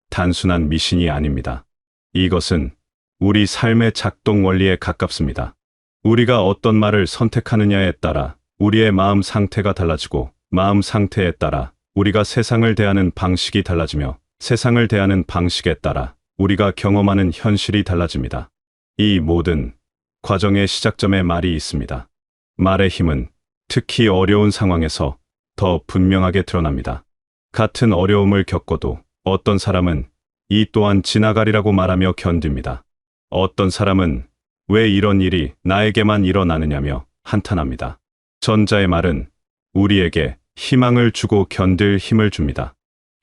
단순한 미신이 아닙니다. 이것은 우리 삶의 작동 원리에 가깝습니다. 우리가 어떤 말을 선택하느냐에 따라 우리의 마음 상태가 달라지고 마음 상태에 따라 우리가 세상을 대하는 방식이 달라지며 세상을 대하는 방식에 따라 우리가 경험하는 현실이 달라집니다. 이 모든 과정의 시작점에 말이 있습니다. 말의 힘은 특히 어려운 상황에서 더 분명하게 드러납니다. 같은 어려움을 겪어도 어떤 사람은 이 또한 지나가리라고 말하며 견딥니다. 어떤 사람은 왜 이런 일이 나에게만 일어나느냐며 한탄합니다. 전자의 말은 우리에게 희망을 주고 견딜 힘을 줍니다.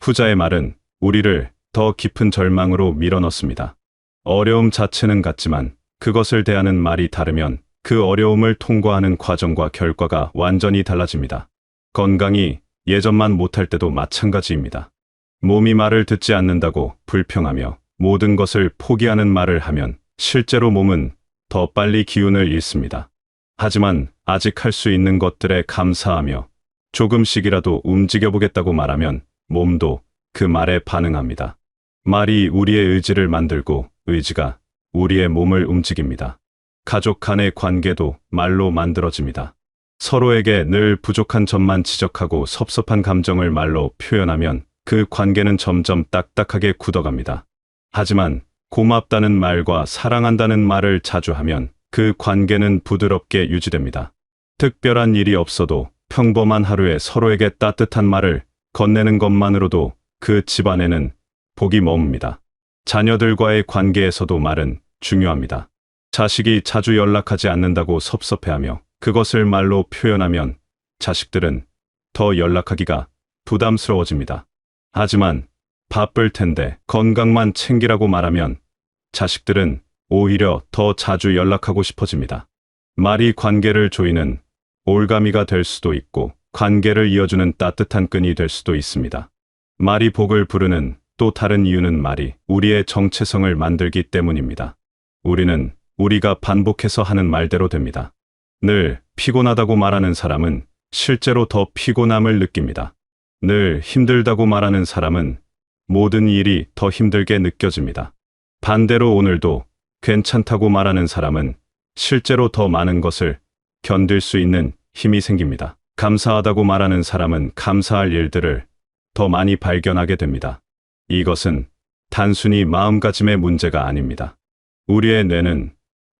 후자의 말은 우리를 더 깊은 절망으로 밀어넣습니다. 어려움 자체는 같지만 그것을 대하는 말이 다르면 그 어려움을 통과하는 과정과 결과가 완전히 달라집니다. 건강이 예전만 못할 때도 마찬가지입니다. 몸이 말을 듣지 않는다고 불평하며 모든 것을 포기하는 말을 하면 실제로 몸은 더 빨리 기운을 잃습니다. 하지만 아직 할 수 있는 것들에 감사하며 조금씩이라도 움직여보겠다고 말하면 몸도 그 말에 반응합니다. 말이 우리의 의지를 만들고 의지가 우리의 몸을 움직입니다. 가족 간의 관계도 말로 만들어집니다. 서로에게 늘 부족한 점만 지적하고 섭섭한 감정을 말로 표현하면 그 관계는 점점 딱딱하게 굳어갑니다. 하지만 고맙다는 말과 사랑한다는 말을 자주 하면 그 관계는 부드럽게 유지됩니다. 특별한 일이 없어도 평범한 하루에 서로에게 따뜻한 말을 건네는 것만으로도 그 집안에는 복이 머뭅니다. 자녀들과의 관계에서도 말은 중요합니다. 자식이 자주 연락하지 않는다고 섭섭해하며 그것을 말로 표현하면 자식들은 더 연락하기가 부담스러워집니다. 하지만 바쁠 텐데 건강만 챙기라고 말하면 자식들은 오히려 더 자주 연락하고 싶어집니다. 말이 관계를 조이는 올가미가 될 수도 있고 관계를 이어주는 따뜻한 끈이 될 수도 있습니다. 말이 복을 부르는 또 다른 이유는 말이 우리의 정체성을 만들기 때문입니다. 우리는 우리가 반복해서 하는 말대로 됩니다. 늘 피곤하다고 말하는 사람은 실제로 더 피곤함을 느낍니다. 늘 힘들다고 말하는 사람은 모든 일이 더 힘들게 느껴집니다. 반대로 오늘도 괜찮다고 말하는 사람은 실제로 더 많은 것을 견딜 수 있는 힘이 생깁니다. 감사하다고 말하는 사람은 감사할 일들을 더 많이 발견하게 됩니다. 이것은 단순히 마음가짐의 문제가 아닙니다. 우리의 뇌는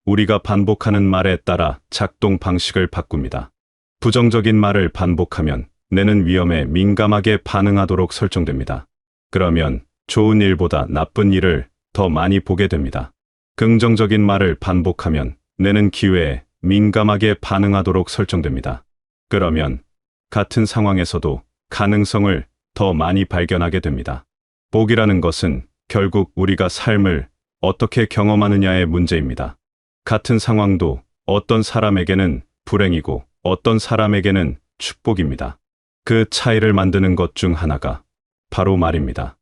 우리가 반복하는 말에 따라 작동 방식을 바꿉니다. 부정적인 말을 반복하면 뇌는 위험에 민감하게 반응하도록 설정됩니다. 그러면 좋은 일보다 나쁜 일을 더 많이 보게 됩니다. 긍정적인 말을 반복하면 뇌는 기회에 민감하게 반응하도록 설정됩니다. 그러면 같은 상황에서도 가능성을 더 많이 발견하게 됩니다. 복이라는 것은 결국 우리가 삶을 어떻게 경험하느냐의 문제입니다. 같은 상황도 어떤 사람에게는 불행이고 어떤 사람에게는 축복입니다. 그 차이를 만드는 것 중 하나가 바로 말입니다.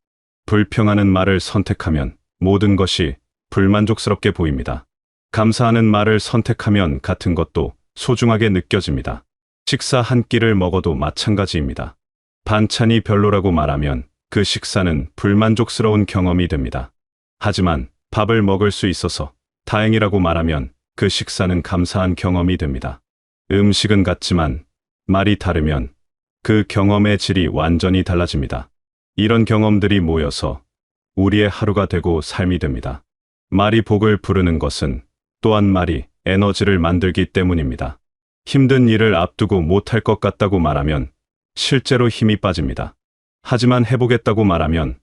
불평하는 말을 선택하면 모든 것이 불만족스럽게 보입니다. 감사하는 말을 선택하면 같은 것도 소중하게 느껴집니다. 식사 한 끼를 먹어도 마찬가지입니다. 반찬이 별로라고 말하면 그 식사는 불만족스러운 경험이 됩니다. 하지만 밥을 먹을 수 있어서 다행이라고 말하면 그 식사는 감사한 경험이 됩니다. 음식은 같지만 말이 다르면 그 경험의 질이 완전히 달라집니다. 이런 경험들이 모여서 우리의 하루가 되고 삶이 됩니다. 말이 복을 부르는 것은 또한 말이 에너지를 만들기 때문입니다. 힘든 일을 앞두고 못할 것 같다고 말하면 실제로 힘이 빠집니다. 하지만 해보겠다고 말하면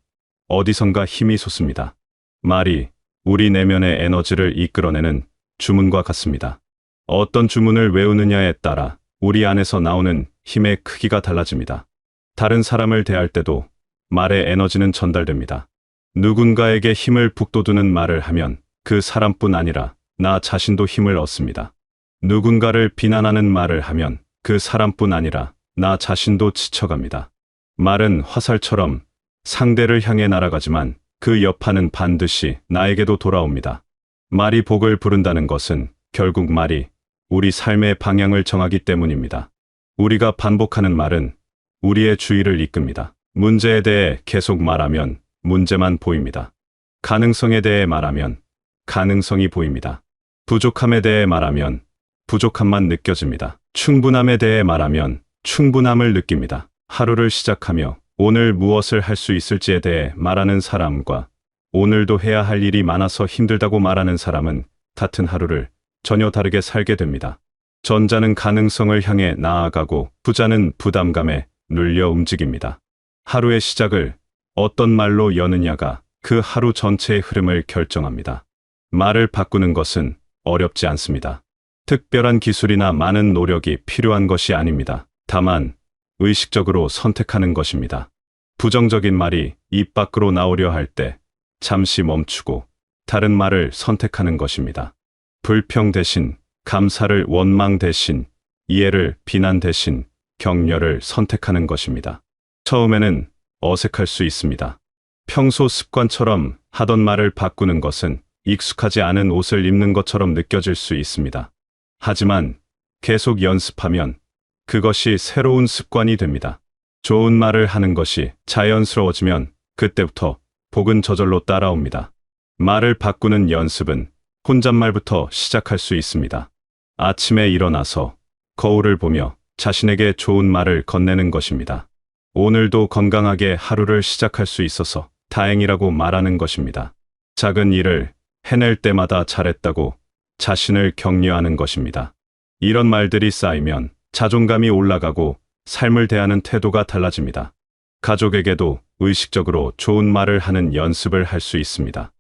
어디선가 힘이 솟습니다. 말이 우리 내면의 에너지를 이끌어내는 주문과 같습니다. 어떤 주문을 외우느냐에 따라 우리 안에서 나오는 힘의 크기가 달라집니다. 다른 사람을 대할 때도 말의 에너지는 전달됩니다. 누군가에게 힘을 북돋우는 말을 하면 그 사람뿐 아니라 나 자신도 힘을 얻습니다. 누군가를 비난하는 말을 하면 그 사람뿐 아니라 나 자신도 지쳐갑니다. 말은 화살처럼 상대를 향해 날아가지만 그 여파는 반드시 나에게도 돌아옵니다. 말이 복을 부른다는 것은 결국 말이 우리 삶의 방향을 정하기 때문입니다. 우리가 반복하는 말은 우리의 주의를 이끕니다. 문제에 대해 계속 말하면 문제만 보입니다. 가능성에 대해 말하면 가능성이 보입니다. 부족함에 대해 말하면 부족함만 느껴집니다. 충분함에 대해 말하면 충분함을 느낍니다. 하루를 시작하며 오늘 무엇을 할 수 있을지에 대해 말하는 사람과 오늘도 해야 할 일이 많아서 힘들다고 말하는 사람은 같은 하루를 전혀 다르게 살게 됩니다. 전자는 가능성을 향해 나아가고 후자는 부담감에 눌려 움직입니다. 하루의 시작을 어떤 말로 여느냐가 그 하루 전체의 흐름을 결정합니다. 말을 바꾸는 것은 어렵지 않습니다. 특별한 기술이나 많은 노력이 필요한 것이 아닙니다. 다만 의식적으로 선택하는 것입니다. 부정적인 말이 입 밖으로 나오려 할 때 잠시 멈추고 다른 말을 선택하는 것입니다. 불평 대신 감사를, 원망 대신 이해를, 비난 대신 격려를 선택하는 것입니다. 처음에는 어색할 수 있습니다. 평소 습관처럼 하던 말을 바꾸는 것은 익숙하지 않은 옷을 입는 것처럼 느껴질 수 있습니다. 하지만 계속 연습하면 그것이 새로운 습관이 됩니다. 좋은 말을 하는 것이 자연스러워지면 그때부터 복은 저절로 따라옵니다. 말을 바꾸는 연습은 혼잣말부터 시작할 수 있습니다. 아침에 일어나서 거울을 보며 자신에게 좋은 말을 건네는 것입니다. 오늘도 건강하게 하루를 시작할 수 있어서 다행이라고 말하는 것입니다. 작은 일을 해낼 때마다 잘했다고 자신을 격려하는 것입니다. 이런 말들이 쌓이면 자존감이 올라가고 삶을 대하는 태도가 달라집니다. 가족에게도 의식적으로 좋은 말을 하는 연습을 할 수 있습니다.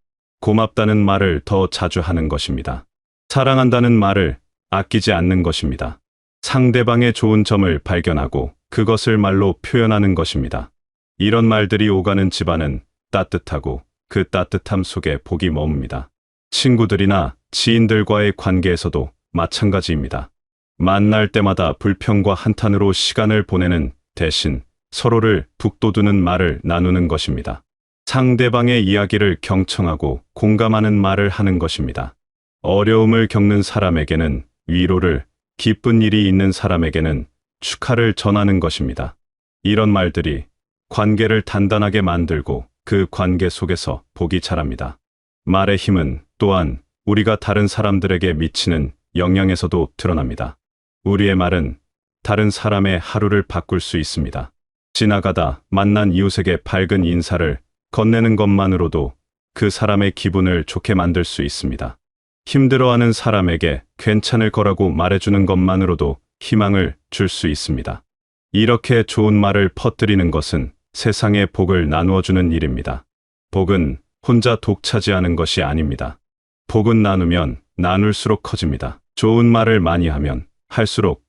고맙다는 말을 더 자주 하는 것입니다. 사랑한다는 말을 아끼지 않는 것입니다. 상대방의 좋은 점을 발견하고 그것을 말로 표현하는 것입니다. 이런 말들이 오가는 집안은 따뜻하고 그 따뜻함 속에 복이 머뭅니다. 친구들이나 지인들과의 관계에서도 마찬가지입니다. 만날 때마다 불평과 한탄으로 시간을 보내는 대신 서로를 북돋우는 말을 나누는 것입니다. 상대방의 이야기를 경청하고 공감하는 말을 하는 것입니다. 어려움을 겪는 사람에게는 위로를, 기쁜 일이 있는 사람에게는 축하를 전하는 것입니다. 이런 말들이 관계를 단단하게 만들고 그 관계 속에서 복이 자랍니다. 말의 힘은 또한 우리가 다른 사람들에게 미치는 영향에서도 드러납니다. 우리의 말은 다른 사람의 하루를 바꿀 수 있습니다. 지나가다 만난 이웃에게 밝은 인사를 건네는 것만으로도 그 사람의 기분을 좋게 만들 수 있습니다. 힘들어하는 사람에게 괜찮을 거라고 말해주는 것만으로도 희망을 줄 수 있습니다. 이렇게 좋은 말을 퍼뜨리는 것은 세상에 복을 나누어주는 일입니다. 복은 혼자 독차지하는 것이 아닙니다. 복은 나누면 나눌수록 커집니다. 좋은 말을 많이 하면 할수록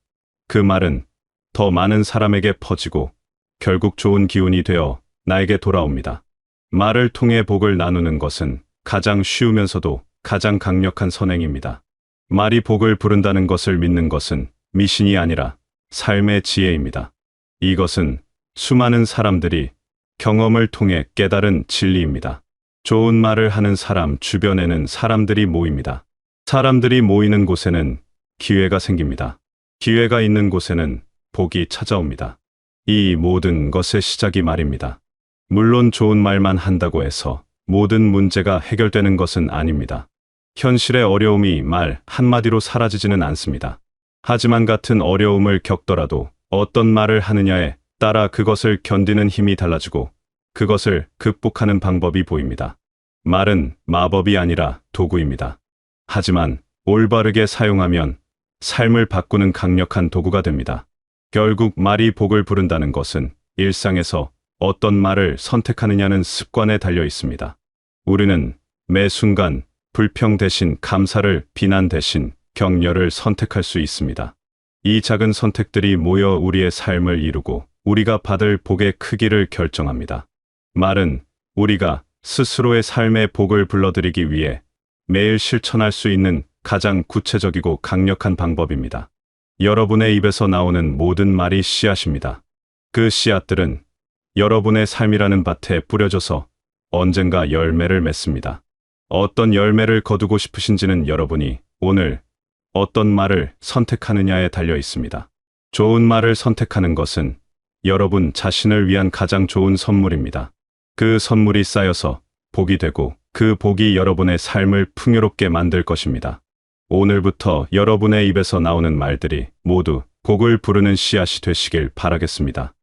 그 말은 더 많은 사람에게 퍼지고 결국 좋은 기운이 되어 나에게 돌아옵니다. 말을 통해 복을 나누는 것은 가장 쉬우면서도 가장 강력한 선행입니다. 말이 복을 부른다는 것을 믿는 것은 미신이 아니라 삶의 지혜입니다. 이것은 수많은 사람들이 경험을 통해 깨달은 진리입니다. 좋은 말을 하는 사람 주변에는 사람들이 모입니다. 사람들이 모이는 곳에는 기회가 생깁니다. 기회가 있는 곳에는 복이 찾아옵니다. 이 모든 것의 시작이 말입니다. 물론 좋은 말만 한다고 해서 모든 문제가 해결되는 것은 아닙니다. 현실의 어려움이 말 한마디로 사라지지는 않습니다. 하지만 같은 어려움을 겪더라도 어떤 말을 하느냐에 따라 그것을 견디는 힘이 달라지고 그것을 극복하는 방법이 보입니다. 말은 마법이 아니라 도구입니다. 하지만 올바르게 사용하면 삶을 바꾸는 강력한 도구가 됩니다. 결국 말이 복을 부른다는 것은 일상에서 어떤 말을 선택하느냐는 습관에 달려 있습니다. 우리는 매 순간 불평 대신 감사를, 비난 대신 격려를 선택할 수 있습니다. 이 작은 선택들이 모여 우리의 삶을 이루고 우리가 받을 복의 크기를 결정합니다. 말은 우리가 스스로의 삶의 복을 불러들이기 위해 매일 실천할 수 있는 가장 구체적이고 강력한 방법입니다. 여러분의 입에서 나오는 모든 말이 씨앗입니다. 그 씨앗들은 여러분의 삶이라는 밭에 뿌려져서 언젠가 열매를 맺습니다. 어떤 열매를 거두고 싶으신지는 여러분이 오늘 어떤 말을 선택하느냐에 달려 있습니다. 좋은 말을 선택하는 것은 여러분 자신을 위한 가장 좋은 선물입니다. 그 선물이 쌓여서 복이 되고 그 복이 여러분의 삶을 풍요롭게 만들 것입니다. 오늘부터 여러분의 입에서 나오는 말들이 모두 복을 부르는 씨앗이 되시길 바라겠습니다.